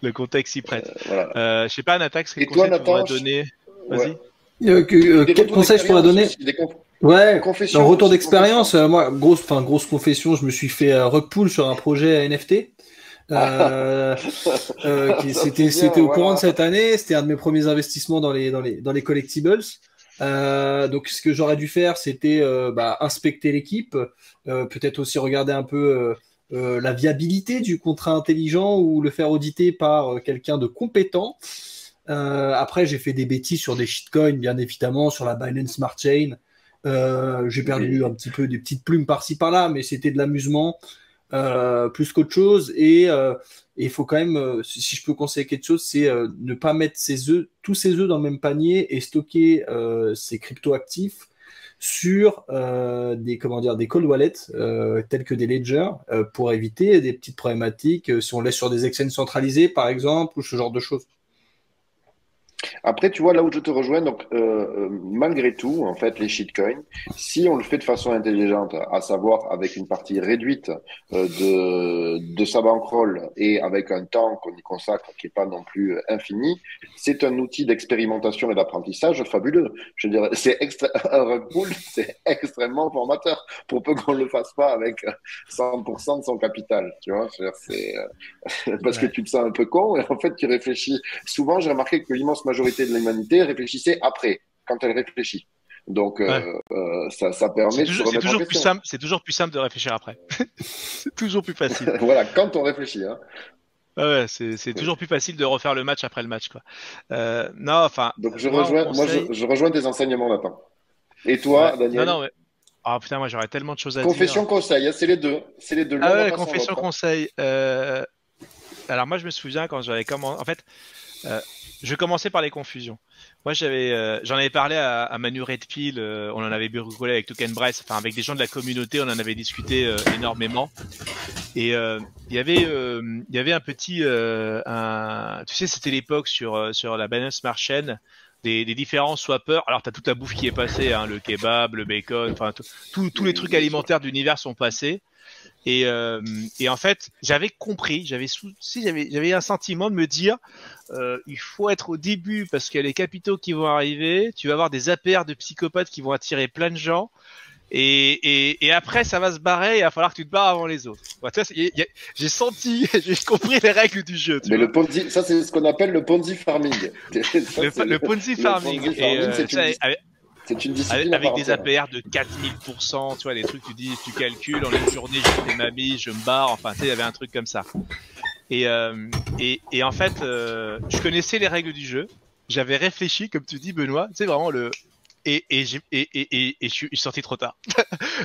Le contexte s'y prête. Voilà. Je sais pas, Natax, quel conseil tu pourrais donner? Vas-y. Quel conseil je pourrais donner? Ouais, un retour d'expérience. Moi, grosse confession, je me suis fait rug pull sur un projet NFT. C'était au courant de cette année. C'était un de mes premiers investissements dans les collectibles. Donc, ce que j'aurais dû faire, c'était inspecter l'équipe, peut-être aussi regarder un peu la viabilité du contrat intelligent ou le faire auditer par quelqu'un de compétent. Après, j'ai fait des bêtises sur des shitcoins, bien évidemment, sur la Binance Smart Chain. J'ai perdu un petit peu des petites plumes par-ci par-là, mais c'était de l'amusement plus qu'autre chose. Et il faut quand même, si je peux conseiller quelque chose, c'est ne pas mettre tous ses œufs dans le même panier et stocker ses crypto-actifs sur des cold wallets tels que des ledgers pour éviter des petites problématiques si on laisse sur des exchanges centralisés, par exemple, ou ce genre de choses. Après, tu vois, là où je te rejoins, donc malgré tout, en fait, les shitcoins, si on le fait de façon intelligente, à savoir avec une partie réduite de sa bankroll et avec un temps qu'on y consacre qui n'est pas non plus infini, c'est un outil d'expérimentation et d'apprentissage fabuleux. Je veux dire, un rug pull, c'est extrêmement formateur, pour peu qu'on ne le fasse pas avec 100% de son capital, tu vois. C'est parce que tu te sens un peu con et en fait, tu réfléchis. Souvent, j'ai remarqué que l'immense majorité de l'humanité réfléchissait après, quand elle réfléchit. Donc, ça permet de se remettre en question. C'est toujours plus simple de réfléchir après. C'est toujours plus facile. Voilà, quand on réfléchit. Hein. Ouais, c'est toujours plus facile de refaire le match après le match, quoi. Non, enfin. Donc, je rejoins tes enseignements, Nathan. Et toi, Daniel? Non, ouais. Ah putain, moi j'aurais tellement de choses à confession, dire. Conseil, c'est les deux. C'est les deux. Ah ouais, confession, conseil. Alors moi je me souviens quand j'avais commencé. En fait, je commençais par les confusions. Moi j'en avais parlé à Manu Redpill, on en avait bricolé avec Token Brace, enfin avec des gens de la communauté, on en avait discuté énormément. Et il y avait un petit, tu sais, c'était l'époque sur la Binance Smart Chain. Des différents swappers. Alors, tu as toute la bouffe qui est passée, hein, le kebab, le bacon, enfin, tous les trucs alimentaires d'univers sont passés. Et en fait, j'avais compris, j'avais un sentiment de me dire, il faut être au début parce qu'il y a les capitaux qui vont arriver, tu vas avoir des APR de psychopathes qui vont attirer plein de gens. Et après, ça va se barrer. Il va falloir que tu te barres avant les autres. Ouais, j'ai compris les règles du jeu. Mais le Ponzi, ça c'est ce qu'on appelle le Ponzi farming. Le Ponzi farming. C'est une discipline avec des APR de 4000%, tu vois, les trucs, tu calcules, en une journée, je fais ma mise, je me barre, enfin, tu sais, il y avait un truc comme ça. Et en fait, je connaissais les règles du jeu. J'avais réfléchi, comme tu dis, Benoît, c'est vraiment et je suis sorti trop tard.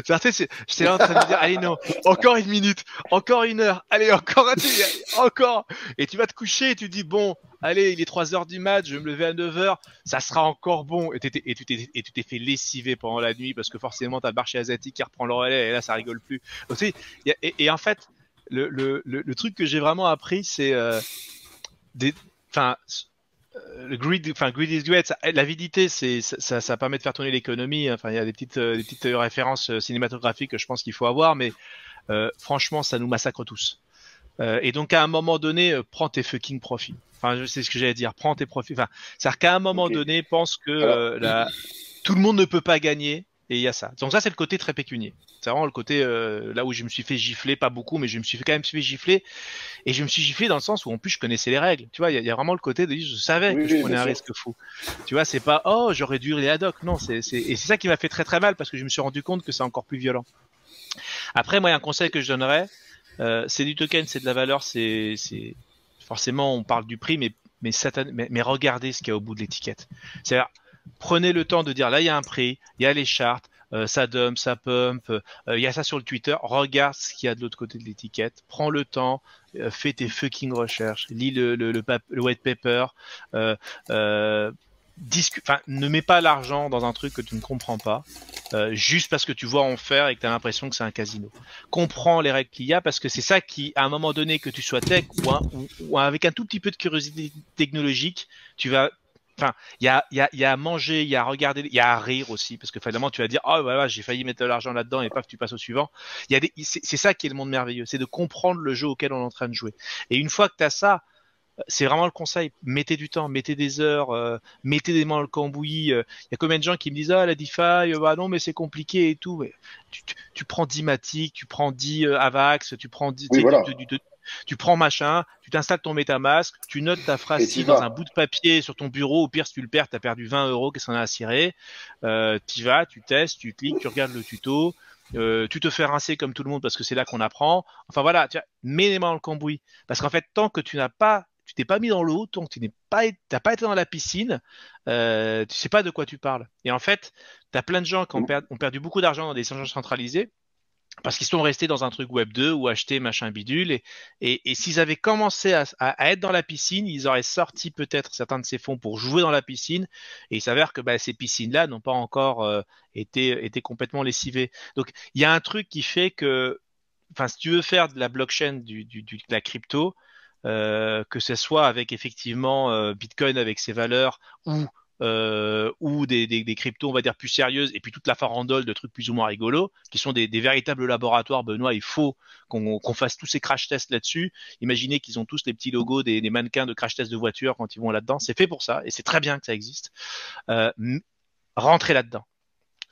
J'étais là en train de me dire, allez non, encore une minute, encore une heure, allez encore. Et tu vas te coucher et tu dis, bon, allez, il est 3h du mat, je vais me lever à 9h, ça sera encore bon. Et tu t'es fait lessiver pendant la nuit parce que forcément t'as le marché asiatique qui reprend le relais et là ça rigole plus. Donc, tu sais, et en fait, le truc que j'ai vraiment appris, c'est le greed is great. L'avidité, ça permet de faire tourner l'économie. Enfin, il y a des petites références cinématographiques que je pense qu'il faut avoir, mais franchement, ça nous massacre tous. Et donc, à un moment donné, prends tes fucking profits. Enfin, c'est ce que j'allais dire. Prends tes profits. Enfin, c'est-à-dire qu'à un moment donné, pense que tout le monde ne peut pas gagner. Et il y a ça. Donc ça, c'est le côté très pécunier. C'est vraiment le côté là où je me suis fait gifler, pas beaucoup, mais je me suis quand même fait gifler. Et je me suis giflé dans le sens où en plus je connaissais les règles. Tu vois, il y a vraiment le côté de je savais que je prenais un risque fou. Tu vois, c'est pas j'aurais dû les ad hoc. Non, et c'est ça qui m'a fait très très mal parce que je me suis rendu compte que c'est encore plus violent. Après, moi, il y a un conseil que je donnerais, c'est du token, c'est de la valeur, c'est forcément on parle du prix, mais regardez ce qu'il y a au bout de l'étiquette. C'est-à-dire, prenez le temps de dire là il y a un prix, il y a les charts, ça dump, ça pump, il y a ça sur le Twitter, regarde ce qu'il y a de l'autre côté de l'étiquette, prends le temps, fais tes fucking recherches, lis le white paper, ne mets pas l'argent dans un truc que tu ne comprends pas, juste parce que tu vois en faire et que tu as l'impression que c'est un casino. Comprends les règles qu'il y a parce que c'est ça qui, à un moment donné, que tu sois tech ou avec un tout petit peu de curiosité technologique, tu vas Enfin, il y a à manger, il y a à regarder, il y a à rire aussi, parce que finalement tu vas dire, oh voilà, j'ai failli mettre de l'argent là-dedans et paf, tu passes au suivant. C'est ça qui est le monde merveilleux, c'est de comprendre le jeu auquel on est en train de jouer. Et une fois que tu as ça, c'est vraiment le conseil. Mettez du temps, mettez des heures, mettez des mains dans le cambouis. Il y a combien de gens qui me disent la DeFi, bah non mais c'est compliqué et tout. Mais tu prends 10 Matic, tu prends 10 Avax, tu prends 10, voilà. tu prends machin, tu t'installes ton MetaMask, tu notes ta phrase dans un bout de papier sur ton bureau. Au pire, si tu le perds, tu as perdu 20 €, qu'est-ce qu'on a à cirer. Tu vas, tu testes, tu cliques, tu regardes le tuto. Tu te fais rincer comme tout le monde parce que c'est là qu'on apprend. Enfin voilà, mets les mains dans le cambouis. Parce qu'en fait, tant que tu t'es pas mis dans l'eau, tant que t'as pas été dans la piscine, tu sais pas de quoi tu parles. Et en fait, tu as plein de gens qui ont perdu beaucoup d'argent dans des échanges centralisés parce qu'ils sont restés dans un truc Web 2 ou acheté machin bidule. Et s'ils avaient commencé à être dans la piscine, ils auraient sorti peut-être certains de ces fonds pour jouer dans la piscine. Et il s'avère que ces piscines-là n'ont pas encore été complètement lessivées. Donc, il y a un truc qui fait que, enfin, si tu veux faire de la blockchain, de la crypto, que ce soit avec effectivement Bitcoin avec ses valeurs ou des cryptos, on va dire, plus sérieuses, et puis toute la farandole de trucs plus ou moins rigolos, qui sont des véritables laboratoires. Benoît, il faut qu'on fasse tous ces crash tests là-dessus. Imaginez qu'ils ont tous les petits logos des mannequins de crash test de voitures quand ils vont là-dedans. C'est fait pour ça, et c'est très bien que ça existe. Rentrez là-dedans.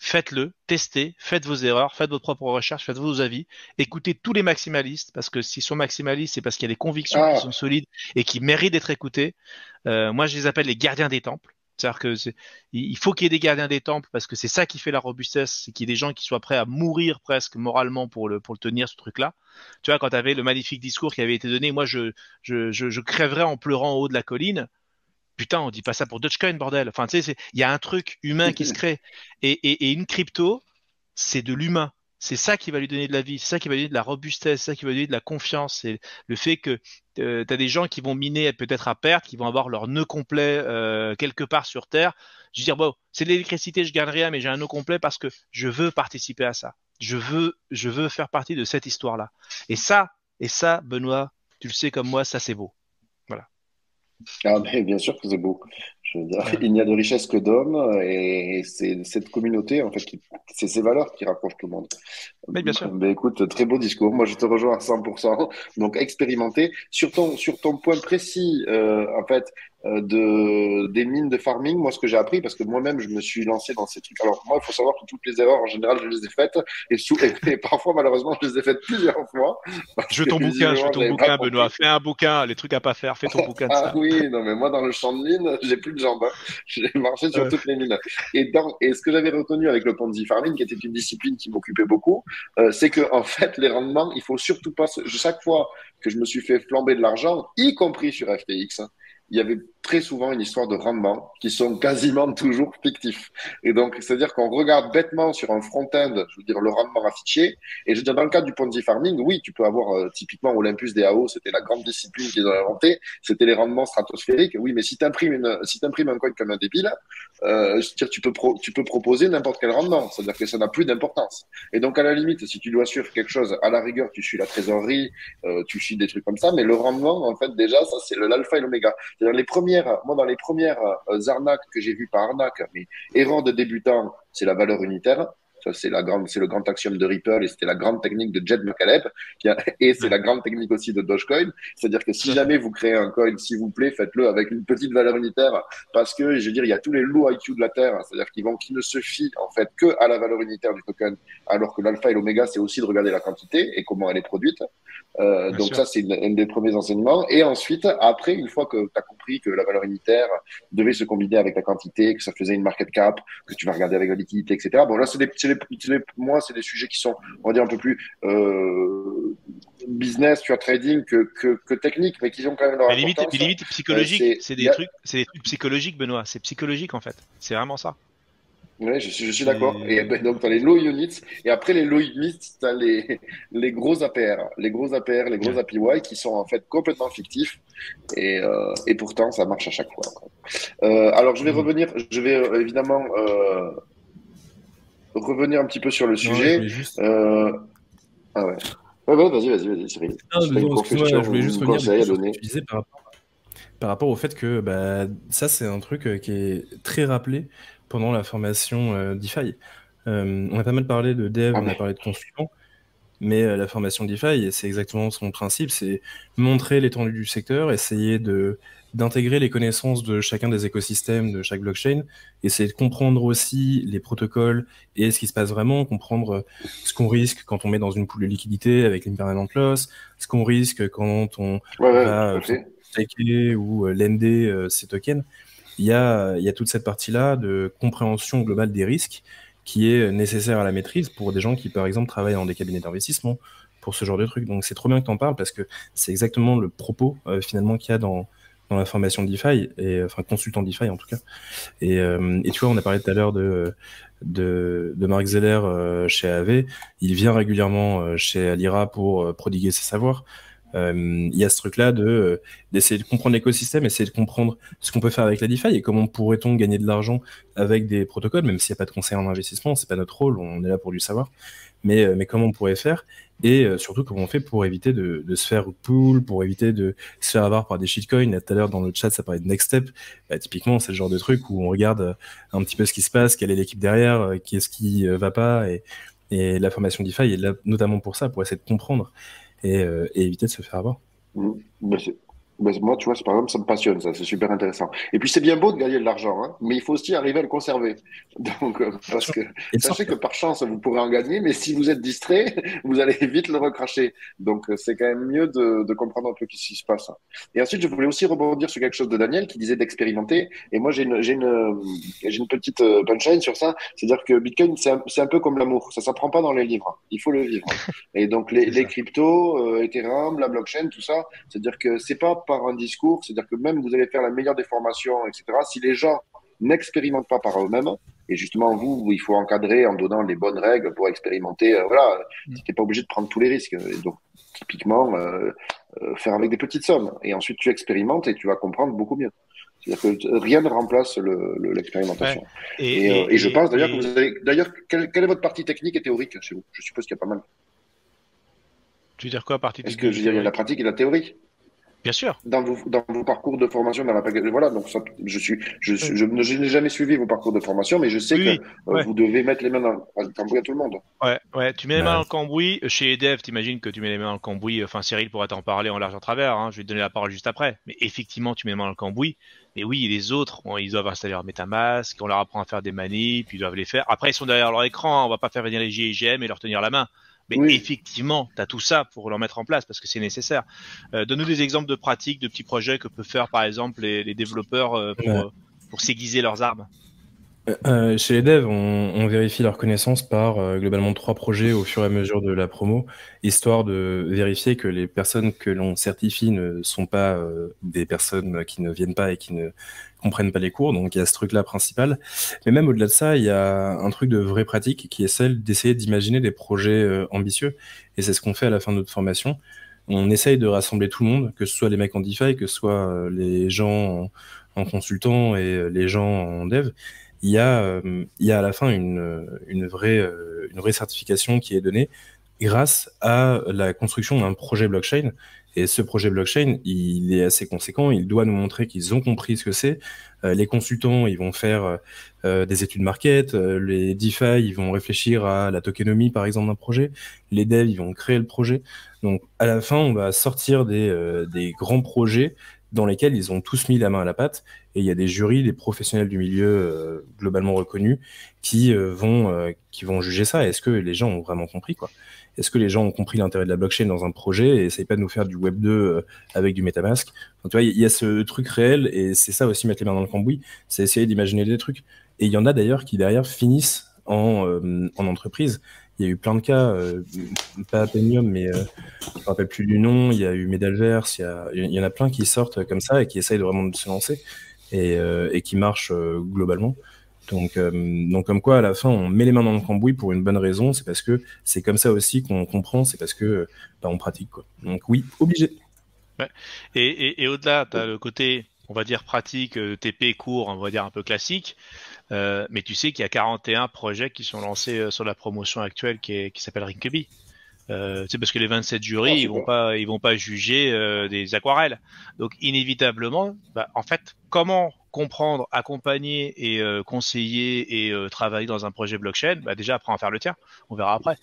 Faites-le, testez, faites vos erreurs, faites votre propre recherche, faites vos avis, écoutez tous les maximalistes, parce que s'ils sont maximalistes, c'est parce qu'il y a des convictions qui sont solides et qui méritent d'être écoutées. Moi, je les appelle les gardiens des temples. C'est-à-dire que il faut qu'il y ait des gardiens des temples parce que c'est ça qui fait la robustesse, c'est qu'il y ait des gens qui soient prêts à mourir presque moralement pour le tenir, ce truc-là. Tu vois, quand tu avais le magnifique discours qui avait été donné, moi je crèverais en pleurant au haut de la colline. Putain, on dit pas ça pour Dogecoin, bordel. Enfin, tu sais, il y a un truc humain qui se crée. Et une crypto, c'est de l'humain. C'est ça qui va lui donner de la vie, c'est ça qui va lui donner de la robustesse, c'est ça qui va lui donner de la confiance. C'est le fait que tu as des gens qui vont miner peut-être à perte, qui vont avoir leur nœud complet quelque part sur Terre. Je veux dire, bon, c'est de l'électricité, je gagne rien, mais j'ai un nœud complet parce que je veux participer à ça. Je veux faire partie de cette histoire-là. Et ça, Benoît, tu le sais comme moi, ça c'est beau. Voilà. Ah, mais bien sûr que c'est beau. Je veux dire, il n'y a de richesse que d'hommes, et c'est cette communauté, en fait, c'est ces valeurs qui rapprochent tout le monde. Mais bien sûr. Ben, écoute, très beau discours. Moi, je te rejoins à 100%. Donc, expérimenter. Sur ton point précis, en fait, des mines de farming, moi, ce que j'ai appris, parce que moi-même, je me suis lancé dans ces trucs. Alors, moi, il faut savoir que toutes les erreurs, en général, je les ai faites, et parfois, malheureusement, je les ai faites plusieurs fois. Je veux ton bouquin, Benoît. Fais un bouquin, les trucs à pas faire, fais ton bouquin de ça. Ah oui, non, mais moi, dans le champ de mine, j'ai plus de jambes. Hein. J'ai marché sur toutes les mines. Et ce que j'avais retenu avec le Ponzi farming, qui était une discipline qui m'occupait beaucoup, c'est que, en fait, les rendements, il faut surtout pas, chaque fois que je me suis fait flamber de l'argent, y compris sur FTX, il y avait très souvent une histoire de rendement qui sont quasiment toujours fictifs. Et donc, c'est-à-dire qu'on regarde bêtement sur un front-end, je veux dire, le rendement affiché. Et je veux dire, dans le cas du Ponzi farming, oui, tu peux avoir typiquement Olympus DAO, c'était la grande discipline qu'ils ont inventée, c'était les rendements stratosphériques. Oui, mais si tu imprimes un coin comme un débile, je veux dire, tu peux proposer n'importe quel rendement. C'est-à-dire que ça n'a plus d'importance. Et donc, à la limite, si tu dois suivre quelque chose, à la rigueur, tu suis la trésorerie, tu suis des trucs comme ça. Mais le rendement, en fait, déjà, ça, c'est l'alpha et l'oméga. Moi, dans les premières arnaques que j'ai vues par arnaque, mais erreur de débutant, c'est la valeur unitaire. Ça, c'est le grand axiome de Ripple, et c'était la grande technique de Jed McCaleb, et c'est la grande technique aussi de Dogecoin. C'est-à-dire que si jamais vous créez un coin, s'il vous plaît, faites-le avec une petite valeur unitaire, parce que, je veux dire, il y a tous les low IQ de la Terre, c'est-à-dire qui ne se fient, en fait, que à la valeur unitaire du token, alors que l'alpha et l'oméga, c'est aussi de regarder la quantité et comment elle est produite. Donc ça, c'est un des premiers enseignements. Et ensuite, après, une fois que tu as compris que la valeur unitaire devait se combiner avec la quantité, que ça faisait une market cap, que tu vas regarder avec la liquidité, etc. Bon, là, moi, c'est des sujets qui sont, on va dire, un peu plus business, tu as trading que technique, mais qui ont quand même leur importance. Limite psychologique. C'est des trucs psychologiques, Benoît. C'est psychologique, en fait. C'est vraiment ça. Oui, je suis d'accord. Et donc, tu as les low units. Et après les low units, tu as les gros APR. Les gros APR, les gros APY qui sont en fait complètement fictifs. Et pourtant, ça marche à chaque fois. Alors, je vais évidemment revenir un petit peu sur le sujet. Ah ouais. Ouais, vas-y, Cyril. Non, je voulais juste revenir sur ce que tu disais par rapport par rapport au fait que ça, c'est un truc qui est très rappelé pendant la formation DeFi. On a pas mal parlé de dev, on a parlé de consultants, mais la formation DeFi, c'est exactement son principe, c'est montrer l'étendue du secteur, essayer d'intégrer les connaissances de chacun des écosystèmes, de chaque blockchain, essayer de comprendre aussi les protocoles et ce qui se passe vraiment, comprendre ce qu'on risque quand on met dans une pool de liquidité avec l'impermanent loss, ce qu'on risque quand on va staker ou lender ces tokens. Il y a toute cette partie-là de compréhension globale des risques qui est nécessaire à la maîtrise pour des gens qui, par exemple, travaillent dans des cabinets d'investissement, pour ce genre de trucs. Donc c'est trop bien que tu en parles parce que c'est exactement le propos finalement qu'il y a dans la formation DeFi, enfin consultant DeFi en tout cas. Et tu vois, on a parlé tout à l'heure de Mark Zeller chez AV. Il vient régulièrement chez Alira pour prodiguer ses savoirs. Il y a ce truc-là d'essayer de comprendre l'écosystème, essayer de comprendre ce qu'on peut faire avec la DeFi et comment pourrait-on gagner de l'argent avec des protocoles, même s'il n'y a pas de conseil en investissement, c'est pas notre rôle, on est là pour du savoir. Mais comment on pourrait faire et surtout comment on fait pour éviter de se faire pool, pour éviter de se faire avoir par des shitcoins. Tout à l'heure dans le chat ça parlait de Next Step. Typiquement c'est le genre de truc où on regarde un petit peu ce qui se passe, quelle est l'équipe derrière, qu'est-ce qui va pas et la formation DeFi est là notamment pour ça, pour essayer de comprendre et éviter de se faire avoir. Moi, tu vois, par exemple, ça me passionne, ça, c'est super intéressant. Et puis, c'est bien beau de gagner de l'argent, hein, mais il faut aussi arriver à le conserver. Donc, parce que sachez que par chance, vous pourrez en gagner, mais si vous êtes distrait, vous allez vite le recracher. Donc, c'est quand même mieux de comprendre un peu ce qui se passe. Et ensuite, je voulais aussi rebondir sur quelque chose de Daniel qui disait d'expérimenter. Et moi, j'ai une petite punchline sur ça. C'est-à-dire que Bitcoin, c'est un peu comme l'amour. Ça s'apprend pas dans les livres. Il faut le vivre. Et donc, les cryptos, Ethereum, la blockchain, tout ça, c'est-à-dire que c'est pas par un discours, c'est-à-dire que même vous allez faire la meilleure des formations, etc. Si les gens n'expérimentent pas par eux-mêmes, et justement vous, il faut encadrer en donnant les bonnes règles pour expérimenter. Voilà, t'es pas obligé de prendre tous les risques. Et donc typiquement, faire avec des petites sommes. Et ensuite tu expérimentes et tu vas comprendre beaucoup mieux. C'est-à-dire que rien ne remplace l'expérimentation. Ouais. Et je pense d'ailleurs que vous avez. D'ailleurs, quelle est votre partie technique et théorique chez vous? Je suppose qu'il y a pas mal. Tu veux dire quoi, partie technique? Est-ce que je veux dire, il y a la pratique et la théorie? Bien sûr. Dans vos parcours de formation, dans la voilà, donc ça, je n'ai jamais suivi vos parcours de formation, mais je sais que vous devez mettre les mains dans le cambouis à tout le monde. Ouais, tu mets les mains dans le cambouis. Chez EDF, t'imagines que tu mets les mains dans le cambouis. Enfin, Cyril pourra t'en parler en large en travers. Hein, je vais te donner la parole juste après. Mais effectivement, tu mets les mains dans le cambouis. Et oui, les autres, ils doivent installer leur MetaMask, on leur apprend à faire des manips, puis ils doivent les faire. Après, ils sont derrière leur écran. Hein, on va pas faire venir les GIGM et leur tenir la main. Mais effectivement, tu as tout ça pour leur mettre en place parce que c'est nécessaire. Donne-nous des exemples de pratiques, de petits projets que peuvent faire par exemple les développeurs pour s'aiguiser leurs armes. Chez les devs, on vérifie leurs connaissances par globalement 3 projets au fur et à mesure de la promo, histoire de vérifier que les personnes que l'on certifie ne sont pas des personnes qui ne viennent pas et qui ne comprennent pas les cours. Donc il y a ce truc-là principal. Mais même au-delà de ça, il y a un truc de vraie pratique qui est celle d'essayer d'imaginer des projets ambitieux. Et c'est ce qu'on fait à la fin de notre formation. On essaye de rassembler tout le monde, que ce soit les mecs en DeFi, que ce soit les gens en consultant et les gens en dev. Il y a à la fin une vraie certification qui est donnée grâce à la construction d'un projet blockchain. Et ce projet blockchain, il est assez conséquent. Il doit nous montrer qu'ils ont compris ce que c'est. Les consultants, ils vont faire des études market. Les DeFi, ils vont réfléchir à la tokenomie, par exemple, d'un projet. Les devs, ils vont créer le projet. Donc, à la fin, on va sortir des grands projets dans lesquels ils ont tous mis la main à la pâte, et il y a des jurys, des professionnels du milieu globalement reconnus qui vont juger ça. Est-ce que les gens ont vraiment compris, quoi? Est-ce que les gens ont compris l'intérêt de la blockchain dans un projet et essayent pas de nous faire du Web 2 avec du MetaMask? Donc, tu vois, il y a ce truc réel, et c'est ça aussi, mettre les mains dans le cambouis, c'est essayer d'imaginer des trucs. Et il y en a d'ailleurs qui derrière finissent en entreprise. Il y a eu plein de cas, pas Penium, mais je ne me rappelle plus du nom. Il y a eu Medalverse, il y en a plein qui sortent comme ça et qui essayent vraiment de se lancer et qui marchent globalement. Donc comme quoi, à la fin, on met les mains dans le cambouis pour une bonne raison. C'est parce que c'est comme ça aussi qu'on comprend, c'est parce que on pratique, quoi. Donc oui, obligé. Ouais. Et au-delà, tu as le côté, on va dire, pratique, TP, court, on va dire un peu classique. Mais tu sais qu'il y a 41 projets qui sont lancés sur la promotion actuelle qui s'appelle Rinkeby. C'est parce que les 27 jurys, ils vont pas juger des aquarelles. Donc inévitablement, en fait, comment comprendre, accompagner et conseiller et travailler dans un projet blockchain, déjà apprends à faire le tien. On verra après.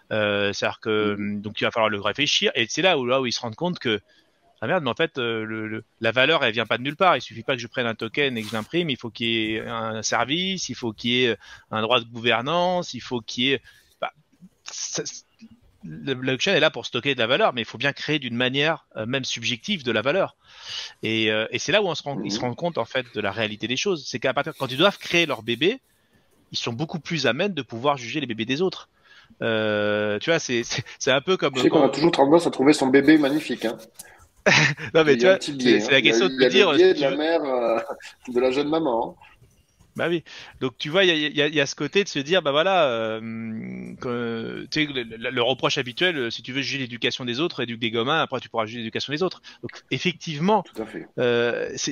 C'est-à-dire que donc il va falloir le réfléchir et c'est là où ils se rendent compte que ah merde, mais en fait la valeur elle vient pas de nulle part. Il suffit pas que je prenne un token et que je l'imprime. Il faut qu'il y ait un service, il faut qu'il y ait un droit de gouvernance, il faut qu'il y ait le blockchain est là pour stocker de la valeur, mais il faut bien créer d'une manière même subjective de la valeur. Et c'est là où ils se rendent compte en fait de la réalité des choses. C'est qu'à partir quand ils doivent créer leur bébé, ils sont beaucoup plus à même de pouvoir juger les bébés des autres. Tu vois, c'est un peu comme. Tu sais qu'on a toujours tendance à trouver son bébé magnifique. Hein. Non mais tu vois, c'est la question de te dire. Il y a le biais de la mère, de la jeune maman. Hein. Bah oui. Donc tu vois, il y a ce côté de se dire, bah voilà, tu sais, le reproche habituel, si tu veux juger l'éducation des autres, éduque des gamins, après tu pourras juger l'éducation des autres. Donc effectivement, tout à fait.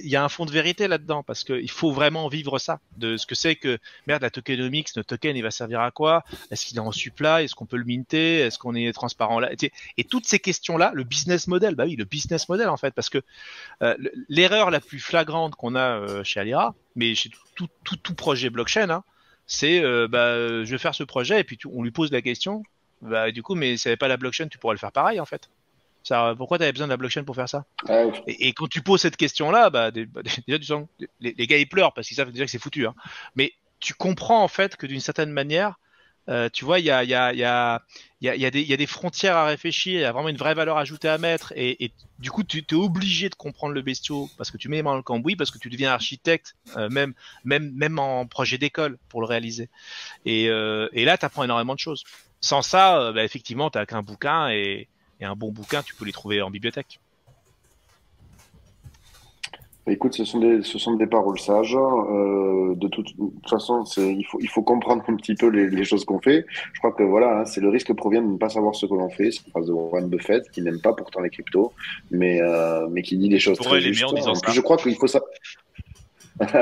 Il y a un fond de vérité là-dedans parce qu'il faut vraiment vivre ça, de ce que c'est que merde la tokenomics, notre token, il va servir à quoi? Est-ce qu'il est en supply? Est-ce qu'on peut le minter? Est-ce qu'on est transparent là? Et toutes ces questions-là, le business model, bah oui, le business model en fait, parce que l'erreur la plus flagrante qu'on a chez Alira, mais chez tout projet blockchain, hein, c'est je vais faire ce projet et puis on lui pose la question, du coup, mais si t'avais pas la blockchain, tu pourrais le faire pareil en fait. Pourquoi tu avais besoin de la blockchain pour faire ça? Et quand tu poses cette question-là, déjà tu sens les gars ils pleurent parce qu'ils savent déjà que c'est foutu. Hein. Mais tu comprends en fait que d'une certaine manière, tu vois, il y a des frontières à réfléchir, il y a vraiment une vraie valeur ajoutée à mettre, et du coup, tu es obligé de comprendre le bestiau parce que tu mets les mains dans le cambouis, parce que tu deviens architecte, même en projet d'école pour le réaliser. Et là, tu apprends énormément de choses. Sans ça, effectivement, tu n'as qu'un bouquin, et un bon bouquin, tu peux les trouver en bibliothèque. Écoute, ce sont des paroles sages. De toute façon, il faut comprendre un petit peu les choses qu'on fait. Je crois que voilà, hein, c'est le risque provient de ne pas savoir ce que l'on fait. C'est une phrase de Warren Buffett qui n'aime pas pourtant les cryptos, mais qui dit des choses très justes. En plus, je crois qu'il faut ça.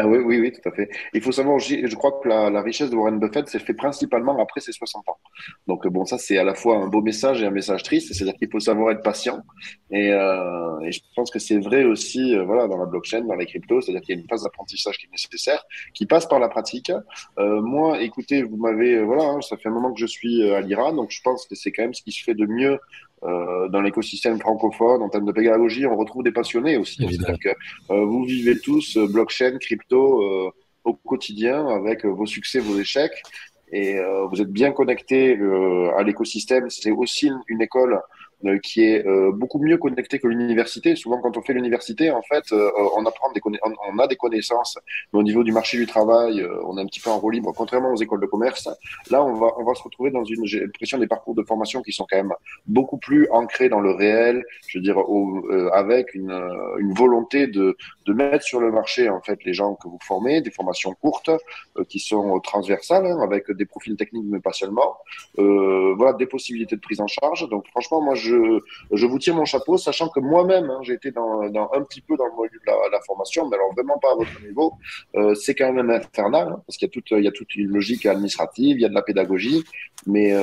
Oui, tout à fait. Il faut savoir, je crois que la richesse de Warren Buffett s'est fait principalement après ses 60 ans. Donc bon, ça c'est à la fois un beau message et un message triste, c'est-à-dire qu'il faut savoir être patient. Et je pense que c'est vrai aussi, voilà, dans la blockchain, dans les cryptos, c'est-à-dire qu'il y a une phase d'apprentissage qui est nécessaire, qui passe par la pratique. Moi, écoutez, vous m'avez, voilà, hein, ça fait un moment que je suis à l'IRA, donc je pense que c'est quand même ce qui se fait de mieux. Dans l'écosystème francophone, en termes de pédagogie, on retrouve des passionnés aussi. C'est-à-dire que vous vivez tous blockchain, crypto au quotidien avec vos succès, vos échecs, et vous êtes bien connectés à l'écosystème. C'est aussi une école qui est beaucoup mieux connectée que l'université. Souvent, quand on fait l'université, en fait, on apprend on a des connaissances, mais au niveau du marché du travail, on est un petit peu en roue libre, contrairement aux écoles de commerce. Là, on va se retrouver dans j'ai l'impression des parcours de formation qui sont quand même beaucoup plus ancrés dans le réel, je veux dire, avec une volonté de mettre sur le marché, en fait, les gens que vous formez, des formations courtes, qui sont transversales, hein, avec des profils techniques, mais pas seulement. Voilà, des possibilités de prise en charge. Donc, franchement, moi, je vous tire mon chapeau, sachant que moi-même, hein, j'ai été un petit peu dans le module de la formation, mais alors vraiment pas à votre niveau. C'est quand même infernal, hein, parce qu'il y a toute une logique administrative, il y a de la pédagogie, mais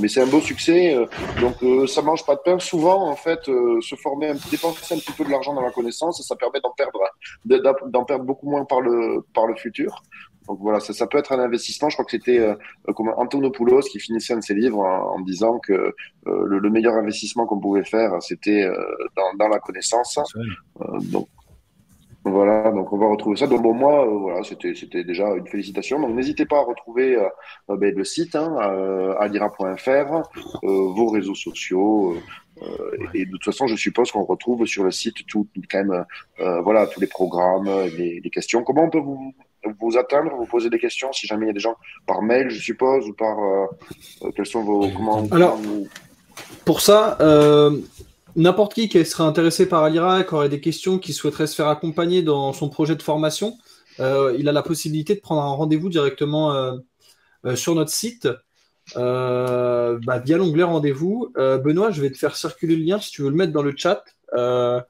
c'est un beau succès. Donc, ça mange pas de pain. Souvent, en fait, se former, dépenser un petit peu de l'argent dans la connaissance, ça permet d'en perdre beaucoup moins par le futur. Donc voilà, ça peut être un investissement. Je crois que c'était comme Antonopoulos qui finissait un de ses livres en disant que le meilleur investissement qu'on pouvait faire, c'était dans la connaissance. Donc voilà, donc on va retrouver ça. Donc bon, moi, voilà, c'était déjà une félicitation. Donc n'hésitez pas à retrouver le site, hein, alira.fr, vos réseaux sociaux. Et de toute façon, je suppose qu'on retrouve sur le site quand même, voilà, tous les programmes, les questions. Comment on peut vous atteindre, vous poser des questions si jamais il y a des gens par mail, je suppose, ou par quels sont vos pour ça, n'importe qui serait intéressé par Alira, qui aurait des questions, qui souhaiterait se faire accompagner dans son projet de formation, il a la possibilité de prendre un rendez-vous directement sur notre site via l'onglet rendez-vous. Benoît, je vais te faire circuler le lien si tu veux le mettre dans le chat. Ça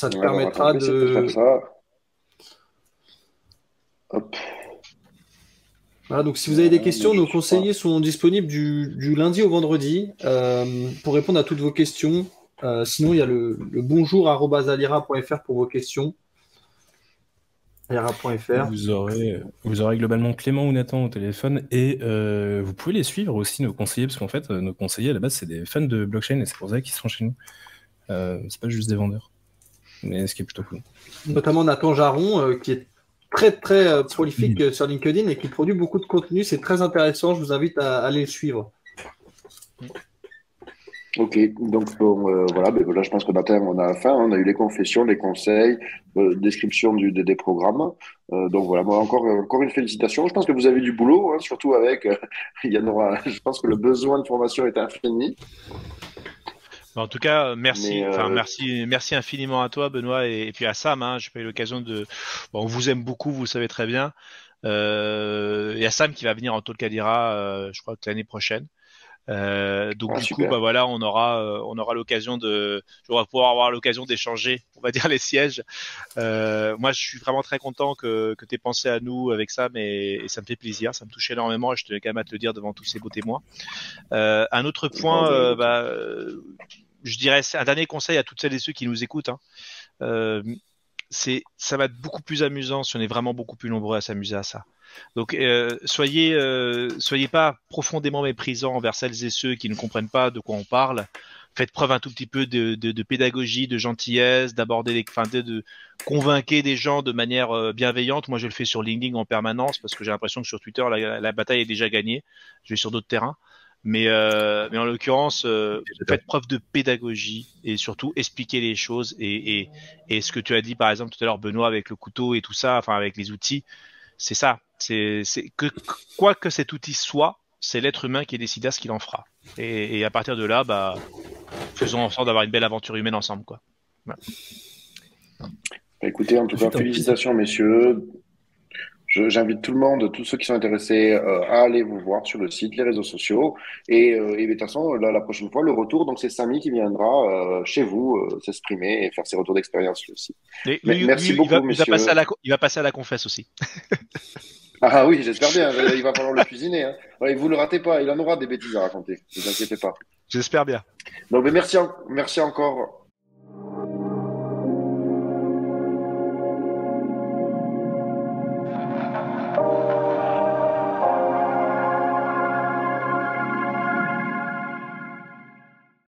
te permettra de faire ça. Hop. Voilà, donc si vous avez des questions, nos conseillers sont disponibles du lundi au vendredi pour répondre à toutes vos questions. Sinon, il y a le bonjour@alira.fr pour vos questions. Alira.fr. Vous aurez globalement Clément ou Nathan au téléphone et vous pouvez les suivre aussi, nos conseillers, parce qu'en fait, nos conseillers à la base, c'est des fans de blockchain et c'est pour ça qu'ils sont chez nous. C'est pas juste des vendeurs. Mais ce qui est plutôt cool. Notamment Nathan Jaron, qui est très très prolifique sur LinkedIn et qui produit beaucoup de contenu. C'est très intéressant. Je vous invite à aller le suivre. Ok, donc bon, voilà, voilà, je pense que matin on a la fin. On a eu les confessions, les conseils, description des programmes. Donc voilà, moi encore une félicitation. Je pense que vous avez du boulot, hein, surtout avec. Il y en aura. Je pense que le besoin de formation est infini. En tout cas, merci, Mais, merci infiniment à toi, Benoît, et puis à Sam. Hein, j'ai pas eu l'occasion de. Bon, on vous aime beaucoup, vous le savez très bien. Il y a Sam qui va venir en Talk Alira, je crois que l'année prochaine. Donc du coup, super. bah voilà, on aura l'occasion on va pouvoir avoir l'occasion d'échanger, on va dire les sièges. Moi, je suis vraiment très content que tu aies pensé à nous avec ça, et ça me fait plaisir, ça me touche énormément, et je tenais quand même à te le dire devant tous ces beaux témoins. Un autre point, je dirais, c'est un dernier conseil à toutes celles et ceux qui nous écoutent. Hein. Ça va être beaucoup plus amusant si on est vraiment beaucoup plus nombreux à s'amuser à ça. Donc soyez pas profondément méprisants envers celles et ceux qui ne comprennent pas de quoi on parle. Faites preuve un tout petit peu de pédagogie, de gentillesse, de convaincre des gens de manière bienveillante. Moi, je le fais sur LinkedIn en permanence parce que j'ai l'impression que sur Twitter, la bataille est déjà gagnée. Je vais sur d'autres terrains. Mais en l'occurrence, faites preuve de pédagogie et surtout expliquez les choses. Et ce que tu as dit, par exemple, tout à l'heure, Benoît, avec le couteau et tout ça, enfin, avec les outils, c'est ça. C'est que quoi que cet outil soit, c'est l'être humain qui décidera ce qu'il en fera. Et à partir de là, bah, faisons en sorte d'avoir une belle aventure humaine ensemble, quoi. Voilà. Écoutez, en tout cas, félicitations, messieurs. J'invite tout le monde, tous ceux qui sont intéressés, à aller vous voir sur le site, les réseaux sociaux. Et de toute façon, la prochaine fois, le retour, donc c'est Samy qui viendra chez vous s'exprimer et faire ses retours d'expérience aussi. Merci beaucoup, messieurs. Il va passer à la confesse aussi. Ah oui, j'espère bien. Il va falloir le cuisiner. Hein. Ouais, vous le ratez pas. Il en aura des bêtises à raconter. Ne vous inquiétez pas. J'espère bien. Donc, merci encore.